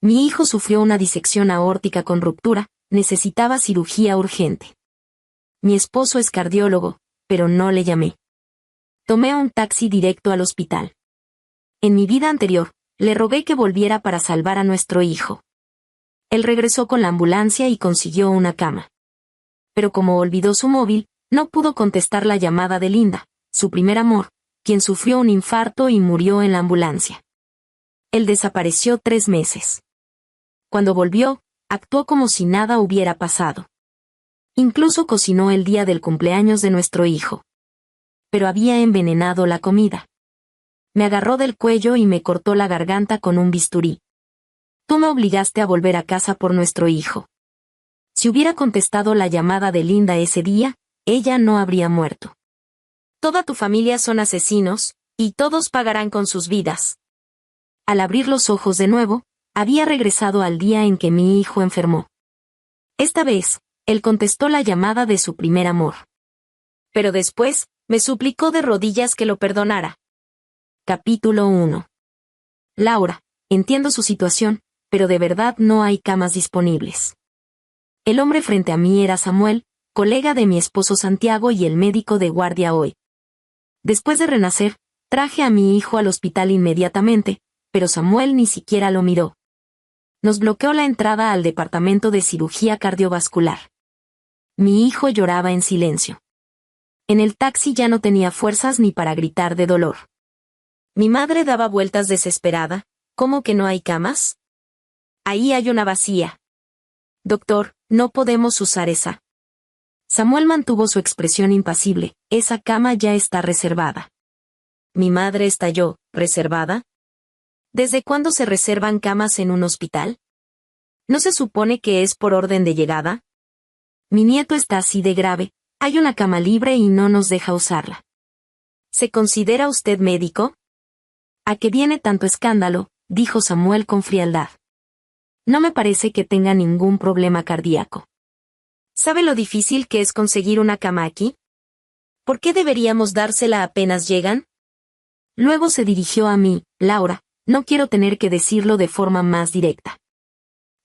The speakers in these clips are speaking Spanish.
Mi hijo sufrió una disección aórtica con ruptura, necesitaba cirugía urgente. Mi esposo es cardiólogo, pero no le llamé. Tomé un taxi directo al hospital. En mi vida anterior, le rogué que volviera para salvar a nuestro hijo. Él regresó con la ambulancia y consiguió una cama. Pero como olvidó su móvil, no pudo contestar la llamada de Linda, su primer amor, quien sufrió un infarto y murió en la ambulancia. Él desapareció 3 meses. Cuando volvió, actuó como si nada hubiera pasado. Incluso cocinó el día del cumpleaños de nuestro hijo. Pero había envenenado la comida. Me agarró del cuello y me cortó la garganta con un bisturí. Tú me obligaste a volver a casa por nuestro hijo. Si hubiera contestado la llamada de Linda ese día, ella no habría muerto. Toda tu familia son asesinos, y todos pagarán con sus vidas. Al abrir los ojos de nuevo, había regresado al día en que mi hijo enfermó. Esta vez, él contestó la llamada de su primer amor. Pero después, me suplicó de rodillas que lo perdonara. Capítulo 1. Laura, entiendo su situación, pero de verdad no hay camas disponibles. El hombre frente a mí era Samuel, colega de mi esposo Santiago y el médico de guardia hoy. Después de renacer, traje a mi hijo al hospital inmediatamente, pero Samuel ni siquiera lo miró. Nos bloqueó la entrada al departamento de cirugía cardiovascular. Mi hijo lloraba en silencio. En el taxi ya no tenía fuerzas ni para gritar de dolor. Mi madre daba vueltas desesperada. ¿Cómo que no hay camas? Ahí hay una vacía. Doctor, no podemos usar esa. Samuel mantuvo su expresión impasible. Esa cama ya está reservada. Mi madre estalló. ¿Reservada? ¿Desde cuándo se reservan camas en un hospital? ¿No se supone que es por orden de llegada? Mi nieto está así de grave. Hay una cama libre y no nos deja usarla. ¿Se considera usted médico? ¿A qué viene tanto escándalo?, dijo Samuel con frialdad. No me parece que tenga ningún problema cardíaco. ¿Sabe lo difícil que es conseguir una cama aquí? ¿Por qué deberíamos dársela apenas llegan? Luego se dirigió a mí. Laura, no quiero tener que decirlo de forma más directa.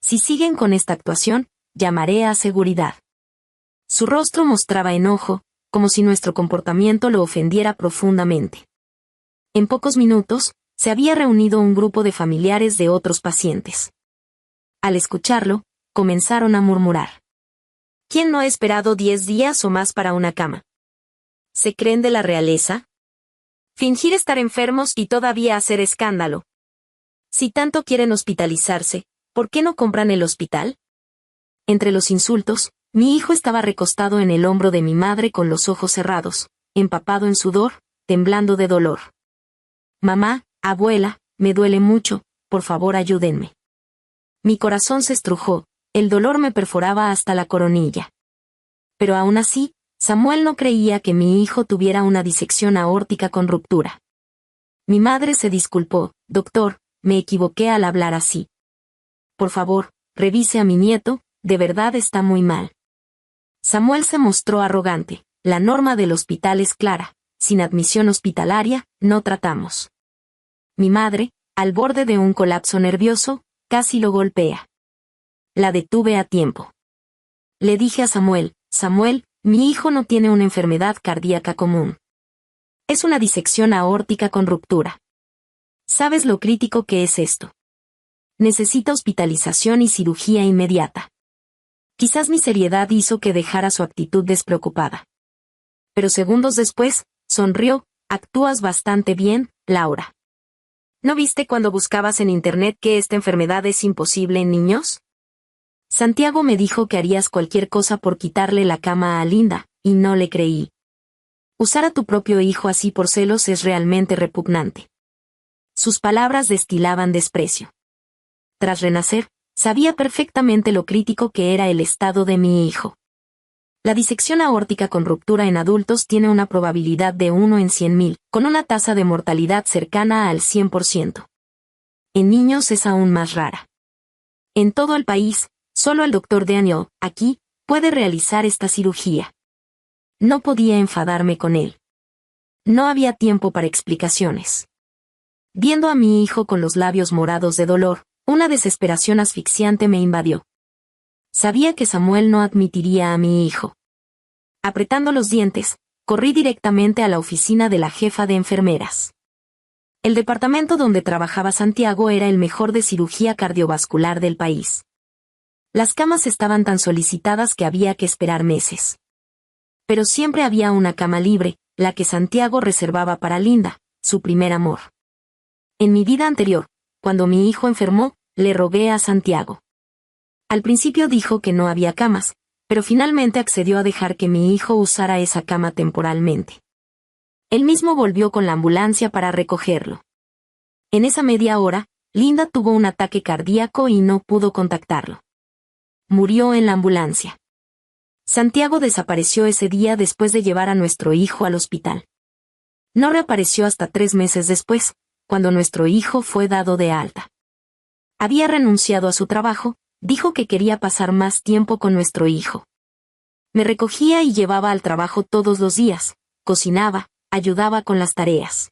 Si siguen con esta actuación, llamaré a seguridad. Su rostro mostraba enojo, como si nuestro comportamiento lo ofendiera profundamente. En pocos minutos, se había reunido un grupo de familiares de otros pacientes. Al escucharlo, comenzaron a murmurar. ¿Quién no ha esperado 10 días o más para una cama? ¿Se creen de la realeza? Fingir estar enfermos y todavía hacer escándalo. Si tanto quieren hospitalizarse, ¿por qué no compran el hospital? Entre los insultos, mi hijo estaba recostado en el hombro de mi madre con los ojos cerrados, empapado en sudor, temblando de dolor. Mamá, abuela, me duele mucho, por favor ayúdenme. Mi corazón se estrujó, el dolor me perforaba hasta la coronilla. Pero aún así, Samuel no creía que mi hijo tuviera una disección aórtica con ruptura. Mi madre se disculpó. Doctor, me equivoqué al hablar así. Por favor, revise a mi nieto, de verdad está muy mal. Samuel se mostró arrogante. La norma del hospital es clara. Sin admisión hospitalaria, no tratamos. Mi madre, al borde de un colapso nervioso, casi lo golpea. La detuve a tiempo. Le dije a Samuel, Samuel, mi hijo no tiene una enfermedad cardíaca común. Es una disección aórtica con ruptura. ¿Sabes lo crítico que es esto? Necesita hospitalización y cirugía inmediata. Quizás mi seriedad hizo que dejara su actitud despreocupada. Pero segundos después, sonrió. Actúas bastante bien, Laura. ¿No viste cuando buscabas en internet que esta enfermedad es imposible en niños? Santiago me dijo que harías cualquier cosa por quitarle la cama a Linda, y no le creí. Usar a tu propio hijo así por celos es realmente repugnante. Sus palabras destilaban desprecio. Tras renacer, sabía perfectamente lo crítico que era el estado de mi hijo. La disección aórtica con ruptura en adultos tiene una probabilidad de 1 en 100.000, con una tasa de mortalidad cercana al 100%. En niños es aún más rara. En todo el país, solo el Dr. Daniel, aquí, puede realizar esta cirugía. No podía enfadarme con él. No había tiempo para explicaciones. Viendo a mi hijo con los labios morados de dolor, Una desesperación asfixiante me invadió. Sabía que Samuel no admitiría a mi hijo. Apretando los dientes, corrí directamente a la oficina de la jefa de enfermeras. El departamento donde trabajaba Santiago era el mejor de cirugía cardiovascular del país. Las camas estaban tan solicitadas que había que esperar meses. Pero siempre había una cama libre, la que Santiago reservaba para Linda, su primer amor. En mi vida anterior, cuando mi hijo enfermó, le rogué a Santiago. Al principio dijo que no había camas, pero finalmente accedió a dejar que mi hijo usara esa cama temporalmente. Él mismo volvió con la ambulancia para recogerlo. En esa media hora, Linda tuvo un ataque cardíaco y no pudo contactarlo. Murió en la ambulancia. Santiago desapareció ese día después de llevar a nuestro hijo al hospital. No reapareció hasta 3 meses después, cuando nuestro hijo fue dado de alta. Había renunciado a su trabajo, dijo que quería pasar más tiempo con nuestro hijo. Me recogía y llevaba al trabajo todos los días, cocinaba, ayudaba con las tareas.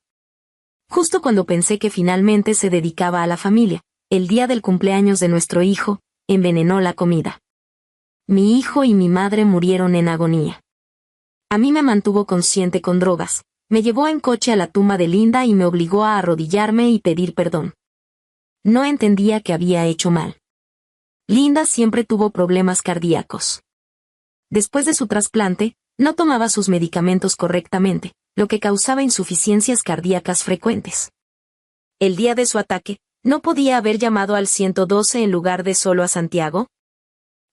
Justo cuando pensé que finalmente se dedicaba a la familia, el día del cumpleaños de nuestro hijo, envenenó la comida. Mi hijo y mi madre murieron en agonía. A mí me mantuvo consciente con drogas, me llevó en coche a la tumba de Linda y me obligó a arrodillarme y pedir perdón. No entendía que había hecho mal. Linda siempre tuvo problemas cardíacos. Después de su trasplante, no tomaba sus medicamentos correctamente, lo que causaba insuficiencias cardíacas frecuentes. El día de su ataque, ¿no podía haber llamado al 112 en lugar de solo a Santiago?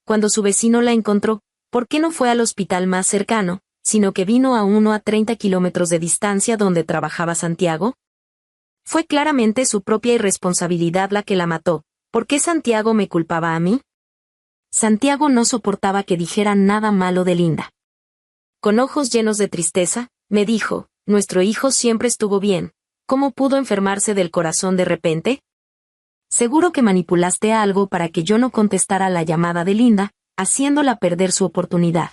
Cuando su vecino la encontró, ¿por qué no fue al hospital más cercano, sino que vino a uno a 30 kilómetros de distancia donde trabajaba Santiago? Fue claramente su propia irresponsabilidad la que la mató. ¿Por qué Santiago me culpaba a mí? Santiago no soportaba que dijeran nada malo de Linda. Con ojos llenos de tristeza, me dijo, nuestro hijo siempre estuvo bien, ¿cómo pudo enfermarse del corazón de repente? Seguro que manipulaste algo para que yo no contestara la llamada de Linda, haciéndola perder su oportunidad.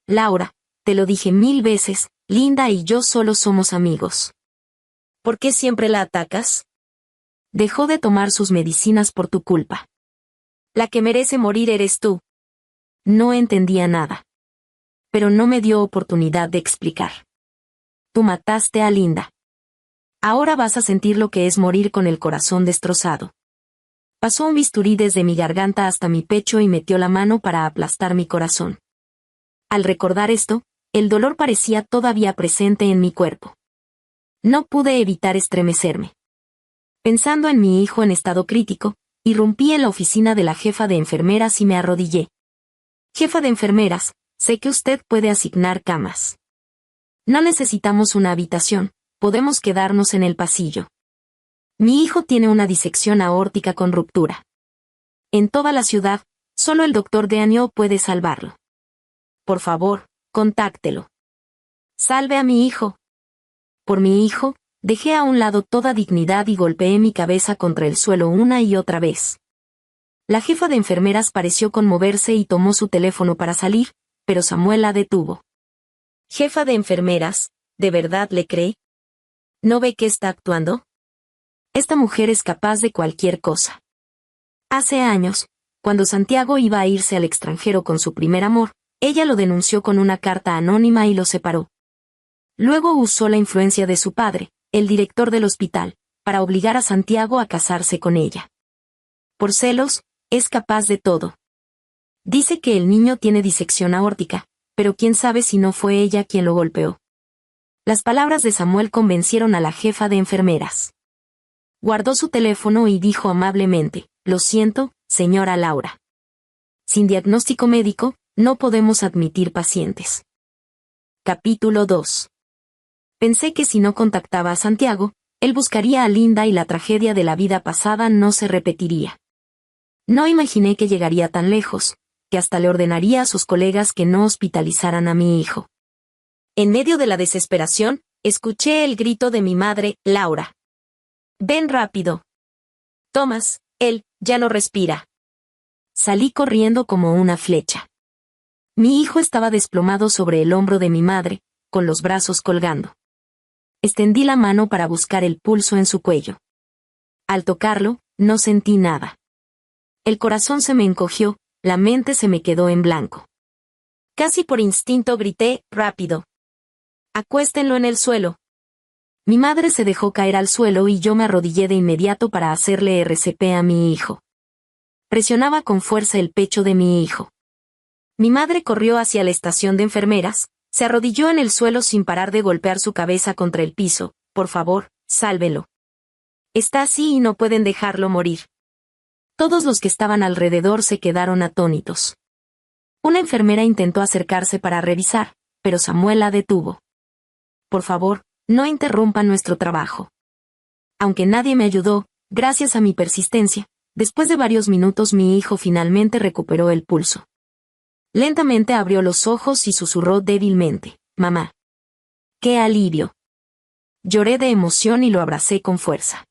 Laura, te lo dije 1000 veces, Linda y yo solo somos amigos. ¿Por qué siempre la atacas? Dejó de tomar sus medicinas por tu culpa. La que merece morir eres tú. No entendía nada. Pero no me dio oportunidad de explicar. Tú mataste a Linda. Ahora vas a sentir lo que es morir con el corazón destrozado. Pasó un bisturí desde mi garganta hasta mi pecho y metió la mano para aplastar mi corazón. Al recordar esto, el dolor parecía todavía presente en mi cuerpo. No pude evitar estremecerme. Pensando en mi hijo en estado crítico, irrumpí en la oficina de la jefa de enfermeras y me arrodillé. Jefa de enfermeras, sé que usted puede asignar camas. No necesitamos una habitación, podemos quedarnos en el pasillo. Mi hijo tiene una disección aórtica con ruptura. En toda la ciudad, solo el doctor Daniel puede salvarlo. Por favor, contáctelo. Salve a mi hijo. Por mi hijo, dejé a un lado toda dignidad y golpeé mi cabeza contra el suelo una y otra vez. La jefa de enfermeras pareció conmoverse y tomó su teléfono para salir, pero Samuel la detuvo. Jefa de enfermeras, ¿de verdad le cree? ¿No ve que está actuando? Esta mujer es capaz de cualquier cosa. Hace años, cuando Santiago iba a irse al extranjero con su primer amor, ella lo denunció con una carta anónima y lo separó. Luego usó la influencia de su padre, el director del hospital, para obligar a Santiago a casarse con ella. Por celos, es capaz de todo. Dice que el niño tiene disección aórtica, pero quién sabe si no fue ella quien lo golpeó. Las palabras de Samuel convencieron a la jefa de enfermeras. Guardó su teléfono y dijo amablemente, lo siento, señora Laura. Sin diagnóstico médico, no podemos admitir pacientes. Capítulo 2. Pensé que si no contactaba a Santiago, él buscaría a Linda y la tragedia de la vida pasada no se repetiría. No imaginé que llegaría tan lejos, que hasta le ordenaría a sus colegas que no hospitalizaran a mi hijo. En medio de la desesperación, escuché el grito de mi madre, Laura. Ven rápido. Tomás, él, ya no respira. Salí corriendo como una flecha. Mi hijo estaba desplomado sobre el hombro de mi madre, con los brazos colgando. Extendí la mano para buscar el pulso en su cuello. Al tocarlo, no sentí nada. El corazón se me encogió, la mente se me quedó en blanco. Casi por instinto grité, rápido. Acuéstenlo en el suelo. Mi madre se dejó caer al suelo y yo me arrodillé de inmediato para hacerle RCP a mi hijo. Presionaba con fuerza el pecho de mi hijo. Mi madre corrió hacia la estación de enfermeras, se arrodilló en el suelo sin parar de golpear su cabeza contra el piso. Por favor, sálvelo. Está así y no pueden dejarlo morir. Todos los que estaban alrededor se quedaron atónitos. Una enfermera intentó acercarse para revisar, pero Samuel la detuvo. Por favor, no interrumpa nuestro trabajo. Aunque nadie me ayudó, gracias a mi persistencia, después de varios minutos mi hijo finalmente recuperó el pulso. Lentamente abrió los ojos y susurró débilmente, «Mamá». ¡Qué alivio! Lloré de emoción y lo abracé con fuerza.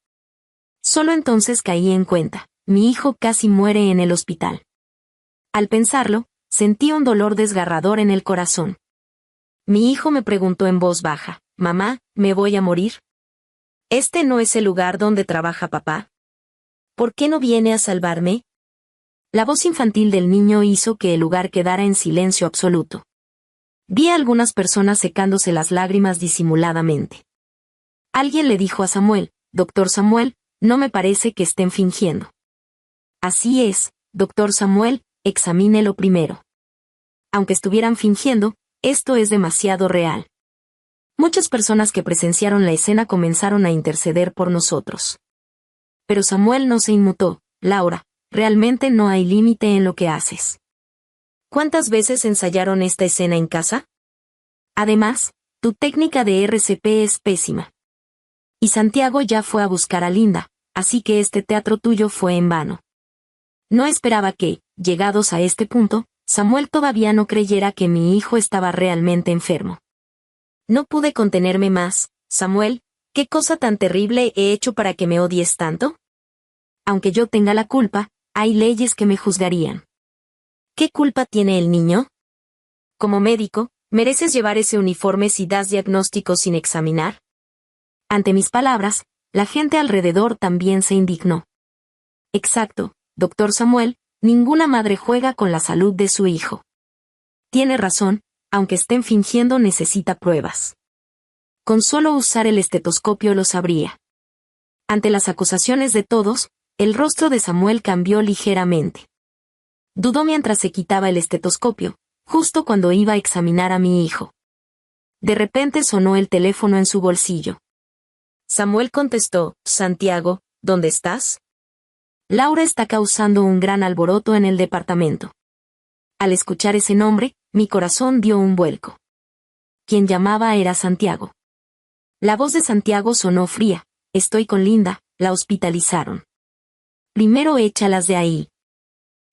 Solo entonces caí en cuenta, mi hijo casi muere en el hospital. Al pensarlo, sentí un dolor desgarrador en el corazón. Mi hijo me preguntó en voz baja, «Mamá, ¿me voy a morir? ¿Este no es el lugar donde trabaja papá? ¿Por qué no viene a salvarme?». La voz infantil del niño hizo que el lugar quedara en silencio absoluto. Vi a algunas personas secándose las lágrimas disimuladamente. Alguien le dijo a Samuel, «Doctor Samuel, no me parece que estén fingiendo». «Así es, doctor Samuel, examínelo primero». Aunque estuvieran fingiendo, esto es demasiado real. Muchas personas que presenciaron la escena comenzaron a interceder por nosotros. Pero Samuel no se inmutó. «Laura, realmente no hay límite en lo que haces». ¿Cuántas veces ensayaron esta escena en casa? Además, tu técnica de RCP es pésima. Y Santiago ya fue a buscar a Linda, así que este teatro tuyo fue en vano. No esperaba que, llegados a este punto, Samuel todavía no creyera que mi hijo estaba realmente enfermo. No pude contenerme más. «Samuel, ¿qué cosa tan terrible he hecho para que me odies tanto? Aunque yo tenga la culpa, hay leyes que me juzgarían». ¿Qué culpa tiene el niño? Como médico, ¿mereces llevar ese uniforme si das diagnósticos sin examinar? Ante mis palabras, la gente alrededor también se indignó. Exacto, doctor Samuel, ninguna madre juega con la salud de su hijo. Tiene razón, aunque estén fingiendo necesita pruebas. Con solo usar el estetoscopio lo sabría. Ante las acusaciones de todos, el rostro de Samuel cambió ligeramente. Dudó mientras se quitaba el estetoscopio, justo cuando iba a examinar a mi hijo. De repente sonó el teléfono en su bolsillo. Samuel contestó, «Santiago, ¿dónde estás?». Laura está causando un gran alboroto en el departamento. Al escuchar ese nombre, mi corazón dio un vuelco. Quien llamaba era Santiago. La voz de Santiago sonó fría. «Estoy con Linda, la hospitalizaron. Primero échalas de ahí.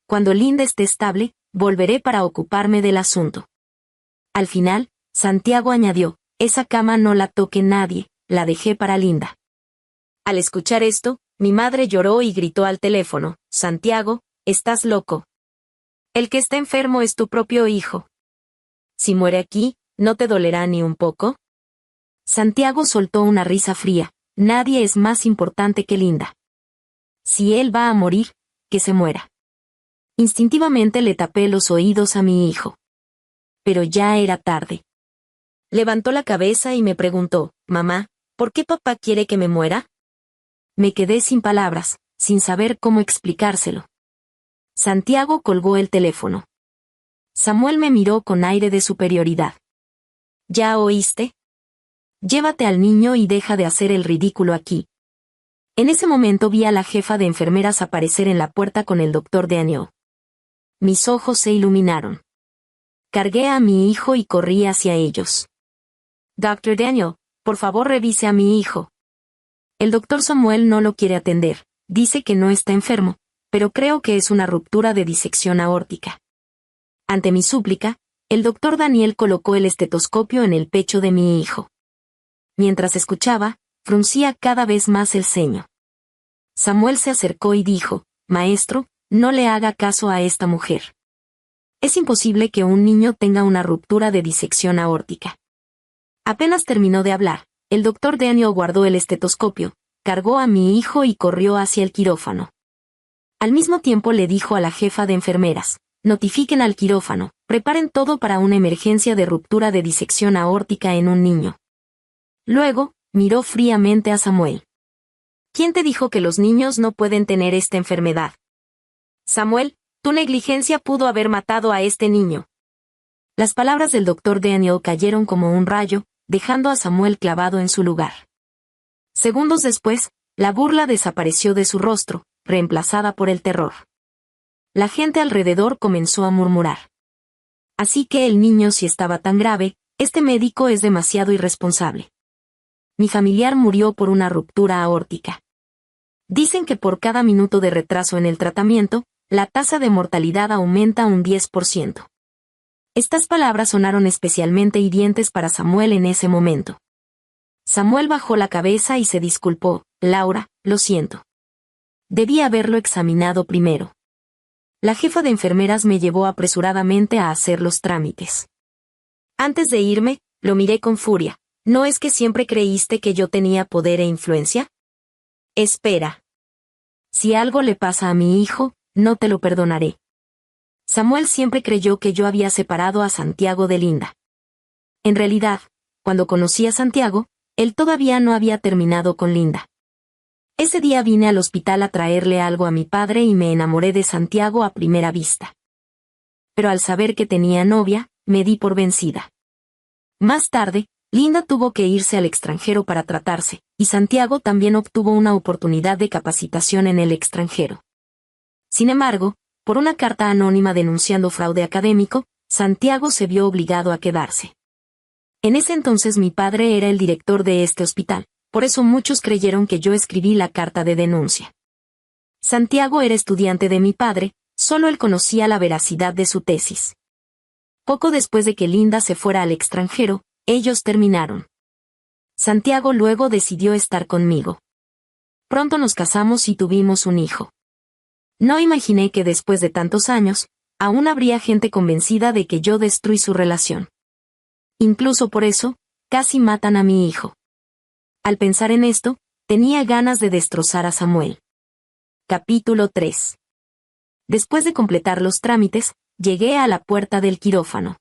Cuando Linda esté estable, volveré para ocuparme del asunto». Al final, Santiago añadió, «Esa cama no la toque nadie, la dejé para Linda». Al escuchar esto, mi madre lloró y gritó al teléfono, «Santiago, estás loco. El que está enfermo es tu propio hijo. Si muere aquí, ¿no te dolerá ni un poco?». Santiago soltó una risa fría, «Nadie es más importante que Linda. Si él va a morir, que se muera». Instintivamente le tapé los oídos a mi hijo. Pero ya era tarde. Levantó la cabeza y me preguntó, «Mamá, ¿por qué papá quiere que me muera?». Me quedé sin palabras, sin saber cómo explicárselo. Santiago colgó el teléfono. Samuel me miró con aire de superioridad. «¿Ya oíste? Llévate al niño y deja de hacer el ridículo aquí». En ese momento vi a la jefa de enfermeras aparecer en la puerta con el doctor Daniel. Mis ojos se iluminaron. Cargué a mi hijo y corrí hacia ellos. «Dr. Daniel, por favor revise a mi hijo». El doctor Samuel no lo quiere atender, dice que no está enfermo, pero creo que es una ruptura de disección aórtica. Ante mi súplica, el doctor Daniel colocó el estetoscopio en el pecho de mi hijo. Mientras escuchaba, fruncía cada vez más el ceño. Samuel se acercó y dijo, «Maestro, no le haga caso a esta mujer. Es imposible que un niño tenga una ruptura de disección aórtica». Apenas terminó de hablar, el doctor Daniel guardó el estetoscopio, cargó a mi hijo y corrió hacia el quirófano. Al mismo tiempo le dijo a la jefa de enfermeras: notifiquen al quirófano, preparen todo para una emergencia de ruptura de disección aórtica en un niño. Luego, miró fríamente a Samuel. ¿Quién te dijo que los niños no pueden tener esta enfermedad? Samuel, tu negligencia pudo haber matado a este niño. Las palabras del doctor Daniel cayeron como un rayo, dejando a Samuel clavado en su lugar. Segundos después, la burla desapareció de su rostro, reemplazada por el terror. La gente alrededor comenzó a murmurar. Así que el niño si estaba tan grave, este médico es demasiado irresponsable. Mi familiar murió por una ruptura aórtica. Dicen que por cada minuto de retraso en el tratamiento, la tasa de mortalidad aumenta un 10%. Estas palabras sonaron especialmente hirientes para Samuel en ese momento. Samuel bajó la cabeza y se disculpó: Laura, lo siento. Debí haberlo examinado primero. La jefa de enfermeras me llevó apresuradamente a hacer los trámites. Antes de irme, lo miré con furia. ¿No es que siempre creíste que yo tenía poder e influencia? Espera. Si algo le pasa a mi hijo, no te lo perdonaré. Samuel siempre creyó que yo había separado a Santiago de Linda. En realidad, cuando conocí a Santiago, él todavía no había terminado con Linda. Ese día vine al hospital a traerle algo a mi padre y me enamoré de Santiago a primera vista. Pero al saber que tenía novia, me di por vencida. Más tarde, Linda tuvo que irse al extranjero para tratarse, y Santiago también obtuvo una oportunidad de capacitación en el extranjero. Sin embargo, por una carta anónima denunciando fraude académico, Santiago se vio obligado a quedarse. En ese entonces mi padre era el director de este hospital, por eso muchos creyeron que yo escribí la carta de denuncia. Santiago era estudiante de mi padre, solo él conocía la veracidad de su tesis. Poco después de que Linda se fuera al extranjero, ellos terminaron. Santiago luego decidió estar conmigo. Pronto nos casamos y tuvimos un hijo. No imaginé que después de tantos años, aún habría gente convencida de que yo destruí su relación. Incluso por eso, casi matan a mi hijo. Al pensar en esto, tenía ganas de destrozar a Samuel. Capítulo 3. Después de completar los trámites, llegué a la puerta del quirófano.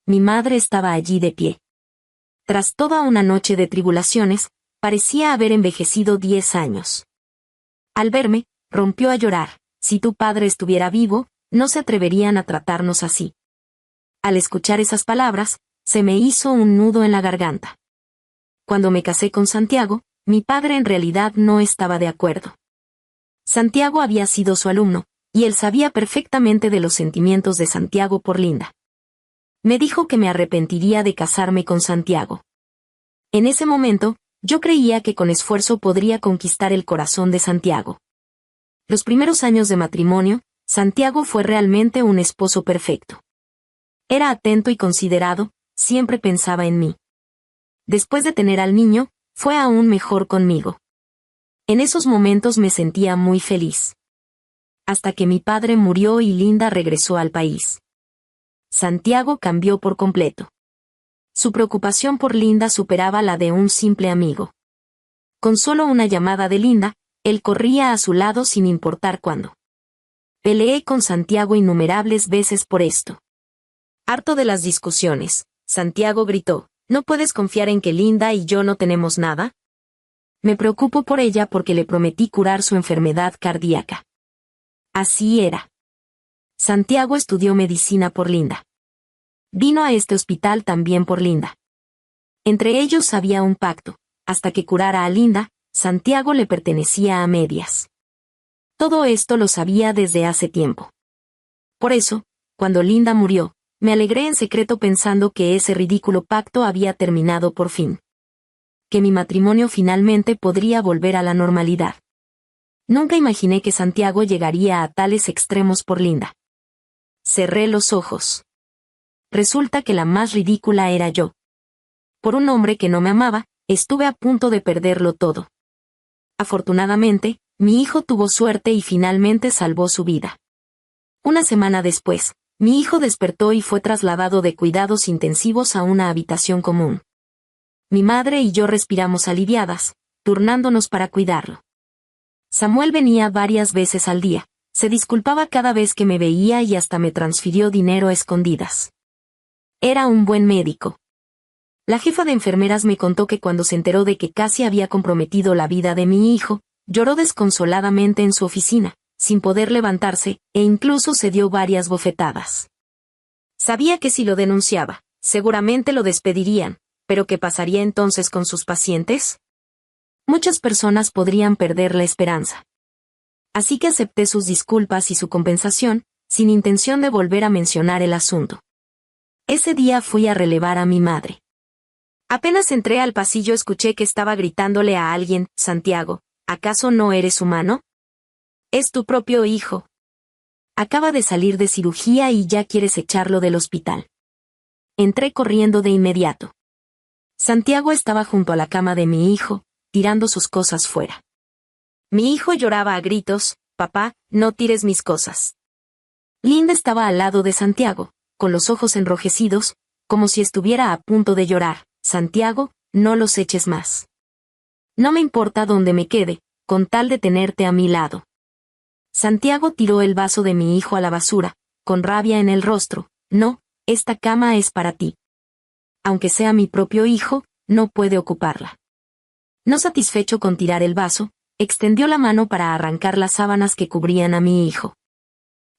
Mi madre estaba allí de pie. Tras toda una noche de tribulaciones, parecía haber envejecido 10 años. Al verme, rompió a llorar. Si tu padre estuviera vivo, no se atreverían a tratarnos así. Al escuchar esas palabras, se me hizo un nudo en la garganta. Cuando me casé con Santiago, mi padre en realidad no estaba de acuerdo. Santiago había sido su alumno, y él sabía perfectamente de los sentimientos de Santiago por Linda. Me dijo que me arrepentiría de casarme con Santiago. En ese momento, yo creía que con esfuerzo podría conquistar el corazón de Santiago. Los primeros años de matrimonio, Santiago fue realmente un esposo perfecto. Era atento y considerado, siempre pensaba en mí. Después de tener al niño, fue aún mejor conmigo. En esos momentos me sentía muy feliz. Hasta que mi padre murió y Linda regresó al país. Santiago cambió por completo. Su preocupación por Linda superaba la de un simple amigo. Con solo una llamada de Linda, él corría a su lado sin importar cuándo. Peleé con Santiago innumerables veces por esto. Harto de las discusiones, Santiago gritó: ¿no puedes confiar en que Linda y yo no tenemos nada? Me preocupo por ella porque le prometí curar su enfermedad cardíaca. Así era. Santiago estudió medicina por Linda. Vino a este hospital también por Linda. Entre ellos había un pacto: hasta que curara a Linda, Santiago le pertenecía a medias. Todo esto lo sabía desde hace tiempo. Por eso, cuando Linda murió, me alegré en secreto pensando que ese ridículo pacto había terminado por fin. Que mi matrimonio finalmente podría volver a la normalidad. Nunca imaginé que Santiago llegaría a tales extremos por Linda. Cerré los ojos. Resulta que la más ridícula era yo. Por un hombre que no me amaba, estuve a punto de perderlo todo. Afortunadamente, mi hijo tuvo suerte y finalmente salvó su vida. Una semana después, mi hijo despertó y fue trasladado de cuidados intensivos a una habitación común. Mi madre y yo respiramos aliviadas, turnándonos para cuidarlo. Samuel venía varias veces al día, se disculpaba cada vez que me veía y hasta me transfirió dinero a escondidas. Era un buen médico. La jefa de enfermeras me contó que cuando se enteró de que casi había comprometido la vida de mi hijo, lloró desconsoladamente en su oficina, sin poder levantarse, e incluso se dio varias bofetadas. Sabía que si lo denunciaba, seguramente lo despedirían, pero ¿qué pasaría entonces con sus pacientes? Muchas personas podrían perder la esperanza. Así que acepté sus disculpas y su compensación, sin intención de volver a mencionar el asunto. Ese día fui a relevar a mi madre. Apenas entré al pasillo escuché que estaba gritándole a alguien: Santiago, ¿acaso no eres humano? Es tu propio hijo. Acaba de salir de cirugía y ya quieres echarlo del hospital. Entré corriendo de inmediato. Santiago estaba junto a la cama de mi hijo, tirando sus cosas fuera. Mi hijo lloraba a gritos: papá, no tires mis cosas. Linda estaba al lado de Santiago, con los ojos enrojecidos, como si estuviera a punto de llorar. Santiago, no los eches más. No me importa dónde me quede, con tal de tenerte a mi lado. Santiago tiró el vaso de mi hijo a la basura, con rabia en el rostro. No, esta cama es para ti. Aunque sea mi propio hijo, no puede ocuparla. No satisfecho con tirar el vaso, extendió la mano para arrancar las sábanas que cubrían a mi hijo.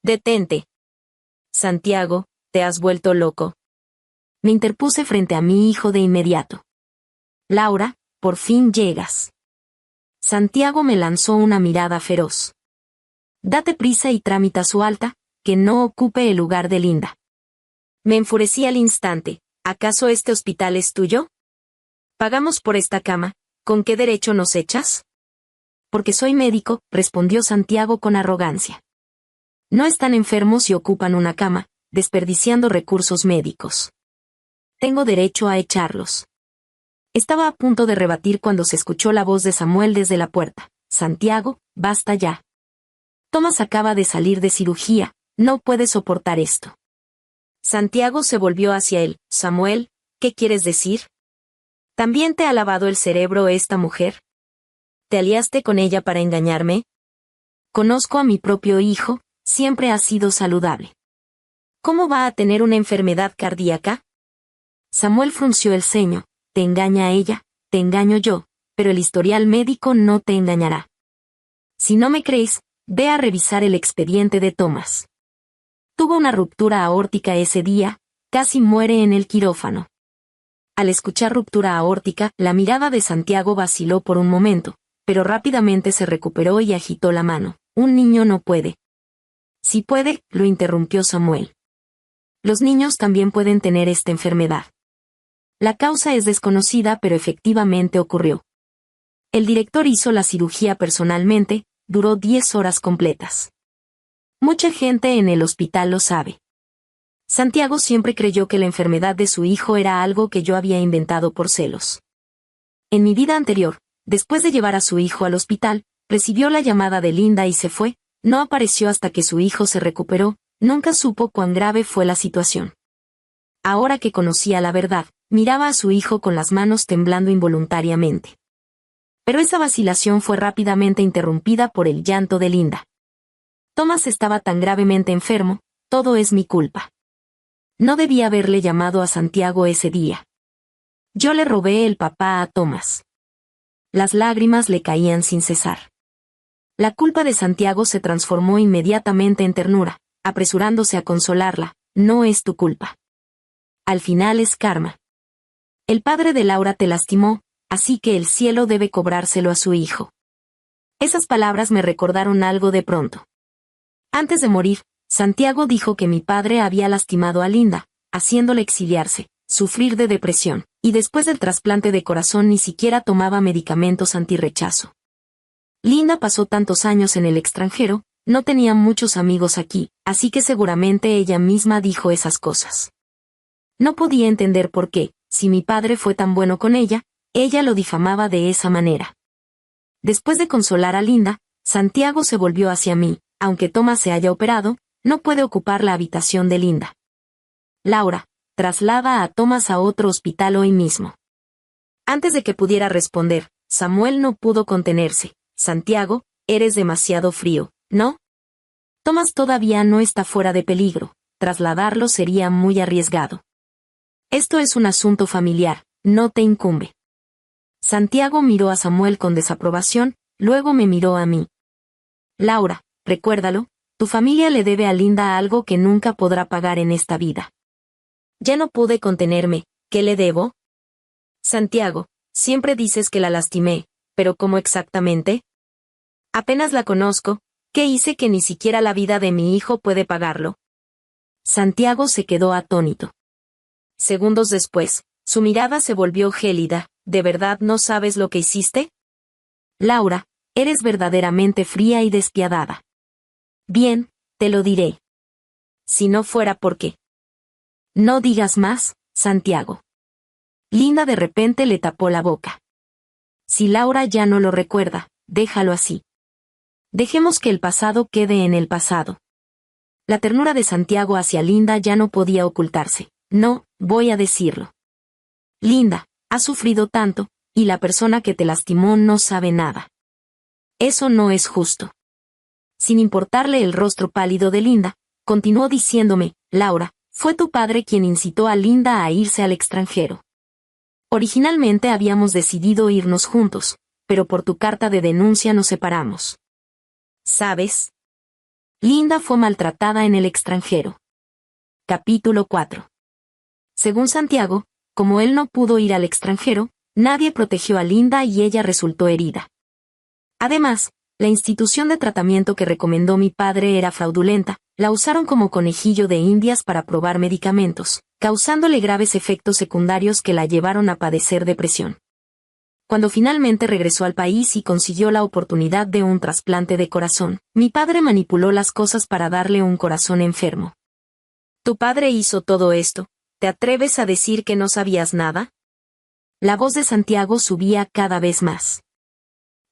Detente. Santiago, ¿te has vuelto loco? Me interpuse frente a mi hijo de inmediato. Laura, por fin llegas. Santiago me lanzó una mirada feroz. Date prisa y tramita su alta, que no ocupe el lugar de Linda. Me enfurecí al instante. ¿Acaso este hospital es tuyo? Pagamos por esta cama, ¿con qué derecho nos echas? Porque soy médico, respondió Santiago con arrogancia. No están enfermos y ocupan una cama, desperdiciando recursos médicos. Tengo derecho a echarlos. Estaba a punto de rebatir cuando se escuchó la voz de Samuel desde la puerta. Santiago, basta ya. Tomás acaba de salir de cirugía, no puede soportar esto. Santiago se volvió hacia él. Samuel, ¿qué quieres decir? ¿También te ha lavado el cerebro esta mujer? ¿Te aliaste con ella para engañarme? Conozco a mi propio hijo, siempre ha sido saludable. ¿Cómo va a tener una enfermedad cardíaca? Samuel frunció el ceño. Te engaña ella, te engaño yo, pero el historial médico no te engañará. Si no me crees, ve a revisar el expediente de Tomás. Tuvo una ruptura aórtica ese día, casi muere en el quirófano. Al escuchar ruptura aórtica, la mirada de Santiago vaciló por un momento, pero rápidamente se recuperó y agitó la mano. Un niño no puede. Sí puede, lo interrumpió Samuel. Los niños también pueden tener esta enfermedad. La causa es desconocida, pero efectivamente ocurrió. El director hizo la cirugía personalmente, duró 10 horas completas. Mucha gente en el hospital lo sabe. Santiago siempre creyó que la enfermedad de su hijo era algo que yo había inventado por celos. En mi vida anterior, después de llevar a su hijo al hospital, recibió la llamada de Linda y se fue, no apareció hasta que su hijo se recuperó, nunca supo cuán grave fue la situación. Ahora que conocía la verdad, miraba a su hijo con las manos temblando involuntariamente. Pero esa vacilación fue rápidamente interrumpida por el llanto de Linda. Tomás estaba tan gravemente enfermo, todo es mi culpa. No debía haberle llamado a Santiago ese día. Yo le robé el papá a Tomás. Las lágrimas le caían sin cesar. La culpa de Santiago se transformó inmediatamente en ternura, apresurándose a consolarla. No es tu culpa. Al final es karma. El padre de Laura te lastimó, así que el cielo debe cobrárselo a su hijo. Esas palabras me recordaron algo de pronto. Antes de morir, Santiago dijo que mi padre había lastimado a Linda, haciéndole exiliarse, sufrir de depresión, y después del trasplante de corazón ni siquiera tomaba medicamentos antirrechazo. Linda pasó tantos años en el extranjero, no tenía muchos amigos aquí, así que seguramente ella misma dijo esas cosas. No podía entender por qué, si mi padre fue tan bueno con ella lo difamaba de esa manera. Después de consolar a Linda, Santiago se volvió hacia mí. Aunque Tomás se haya operado, no puede ocupar la habitación de Linda. Laura, traslada a Tomás a otro hospital hoy mismo. Antes de que pudiera responder, Samuel no pudo contenerse. Santiago, eres demasiado frío, ¿no? Tomás todavía no está fuera de peligro. Trasladarlo sería muy arriesgado. Esto es un asunto familiar, no te incumbe. Santiago miró a Samuel con desaprobación, luego me miró a mí. Laura, recuérdalo, tu familia le debe a Linda algo que nunca podrá pagar en esta vida. Ya no pude contenerme. ¿Qué le debo? Santiago, siempre dices que la lastimé, pero ¿cómo exactamente? Apenas la conozco, ¿qué hice que ni siquiera la vida de mi hijo puede pagarlo? Santiago se quedó atónito. Segundos después, su mirada se volvió gélida. ¿De verdad no sabes lo que hiciste? Laura, eres verdaderamente fría y despiadada. Bien, te lo diré. Si no fuera por qué. No digas más, Santiago. Linda de repente le tapó la boca. Si Laura ya no lo recuerda, déjalo así. Dejemos que el pasado quede en el pasado. La ternura de Santiago hacia Linda ya no podía ocultarse. No, voy a decirlo. Linda, has sufrido tanto, y la persona que te lastimó no sabe nada. Eso no es justo. Sin importarle el rostro pálido de Linda, continuó diciéndome, Laura, fue tu padre quien incitó a Linda a irse al extranjero. Originalmente habíamos decidido irnos juntos, pero por tu carta de denuncia nos separamos. ¿Sabes? Linda fue maltratada en el extranjero. Capítulo 4. Según Santiago, como él no pudo ir al extranjero, nadie protegió a Linda y ella resultó herida. Además, la institución de tratamiento que recomendó mi padre era fraudulenta, la usaron como conejillo de indias para probar medicamentos, causándole graves efectos secundarios que la llevaron a padecer depresión. Cuando finalmente regresó al país y consiguió la oportunidad de un trasplante de corazón, mi padre manipuló las cosas para darle un corazón enfermo. ¿Tu padre hizo todo esto? ¿Te atreves a decir que no sabías nada? La voz de Santiago subía cada vez más.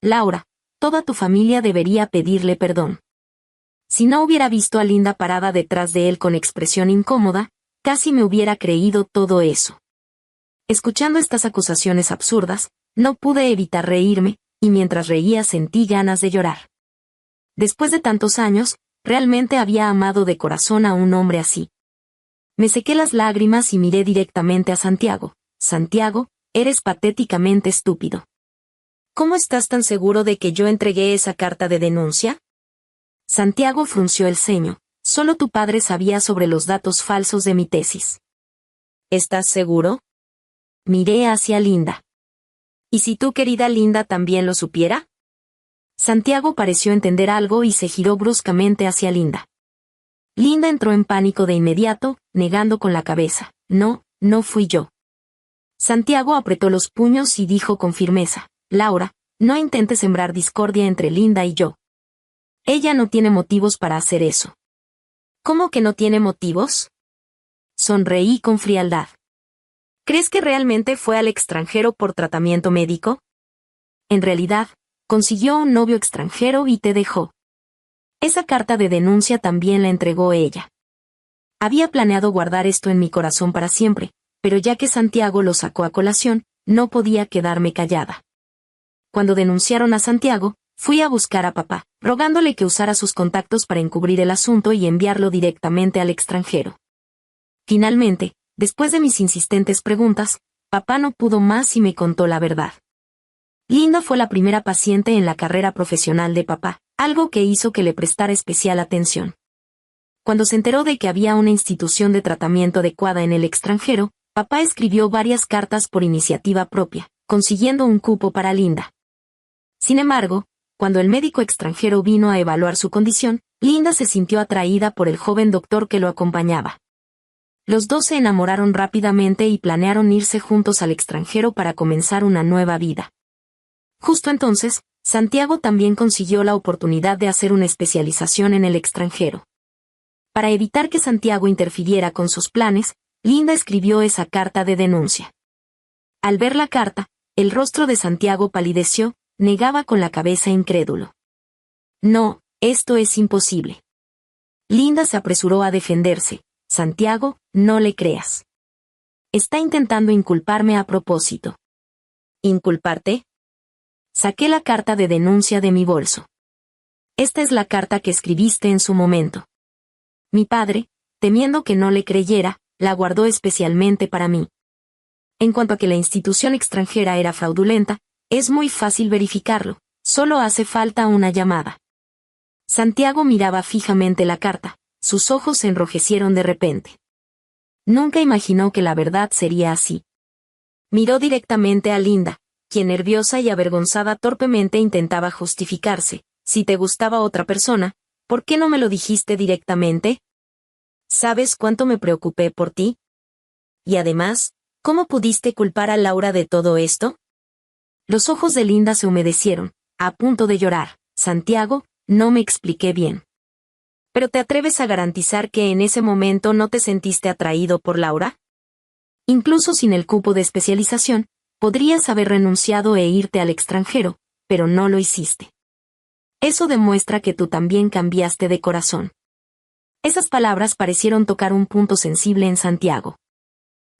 Laura, toda tu familia debería pedirle perdón. Si no hubiera visto a Linda parada detrás de él con expresión incómoda, casi me hubiera creído todo eso. Escuchando estas acusaciones absurdas, no pude evitar reírme, y mientras reía sentí ganas de llorar. Después de tantos años, realmente había amado de corazón a un hombre así. Me sequé las lágrimas y miré directamente a Santiago. Santiago, eres patéticamente estúpido. ¿Cómo estás tan seguro de que yo entregué esa carta de denuncia? Santiago frunció el ceño. Solo tu padre sabía sobre los datos falsos de mi tesis. ¿Estás seguro? Miré hacia Linda. ¿Y si tu querida Linda también lo supiera? Santiago pareció entender algo y se giró bruscamente hacia Linda. Linda entró en pánico de inmediato, negando con la cabeza. No, no fui yo. Santiago apretó los puños y dijo con firmeza. Laura, no intentes sembrar discordia entre Linda y yo. Ella no tiene motivos para hacer eso. ¿Cómo que no tiene motivos? Sonreí con frialdad. ¿Crees que realmente fue al extranjero por tratamiento médico? En realidad, consiguió un novio extranjero y te dejó. Esa carta de denuncia también la entregó ella. Había planeado guardar esto en mi corazón para siempre, pero ya que Santiago lo sacó a colación, no podía quedarme callada. Cuando denunciaron a Santiago, fui a buscar a papá, rogándole que usara sus contactos para encubrir el asunto y enviarlo directamente al extranjero. Finalmente, después de mis insistentes preguntas, papá no pudo más y me contó la verdad. Linda fue la primera paciente en la carrera profesional de papá, algo que hizo que le prestara especial atención. Cuando se enteró de que había una institución de tratamiento adecuada en el extranjero, papá escribió varias cartas por iniciativa propia, consiguiendo un cupo para Linda. Sin embargo, cuando el médico extranjero vino a evaluar su condición, Linda se sintió atraída por el joven doctor que lo acompañaba. Los dos se enamoraron rápidamente y planearon irse juntos al extranjero para comenzar una nueva vida. Justo entonces, Santiago también consiguió la oportunidad de hacer una especialización en el extranjero. Para evitar que Santiago interfiriera con sus planes, Linda escribió esa carta de denuncia. Al ver la carta, el rostro de Santiago palideció, negaba con la cabeza incrédulo. No, esto es imposible. Linda se apresuró a defenderse. Santiago, no le creas. Está intentando inculparme a propósito. ¿Inculparte? Saqué la carta de denuncia de mi bolso. Esta es la carta que escribiste en su momento. Mi padre, temiendo que no le creyera, la guardó especialmente para mí. En cuanto a que la institución extranjera era fraudulenta, es muy fácil verificarlo, solo hace falta una llamada. Santiago miraba fijamente la carta, sus ojos se enrojecieron de repente. Nunca imaginó que la verdad sería así. Miró directamente a Linda, quien nerviosa y avergonzada torpemente intentaba justificarse. Si te gustaba otra persona, ¿por qué no me lo dijiste directamente? ¿Sabes cuánto me preocupé por ti? Y además, ¿cómo pudiste culpar a Laura de todo esto? Los ojos de Linda se humedecieron, a punto de llorar. Santiago, no me expliqué bien. ¿Pero te atreves a garantizar que en ese momento no te sentiste atraído por Laura? Incluso sin el cupo de especialización, podrías haber renunciado e irte al extranjero, pero no lo hiciste. Eso demuestra que tú también cambiaste de corazón. Esas palabras parecieron tocar un punto sensible en Santiago.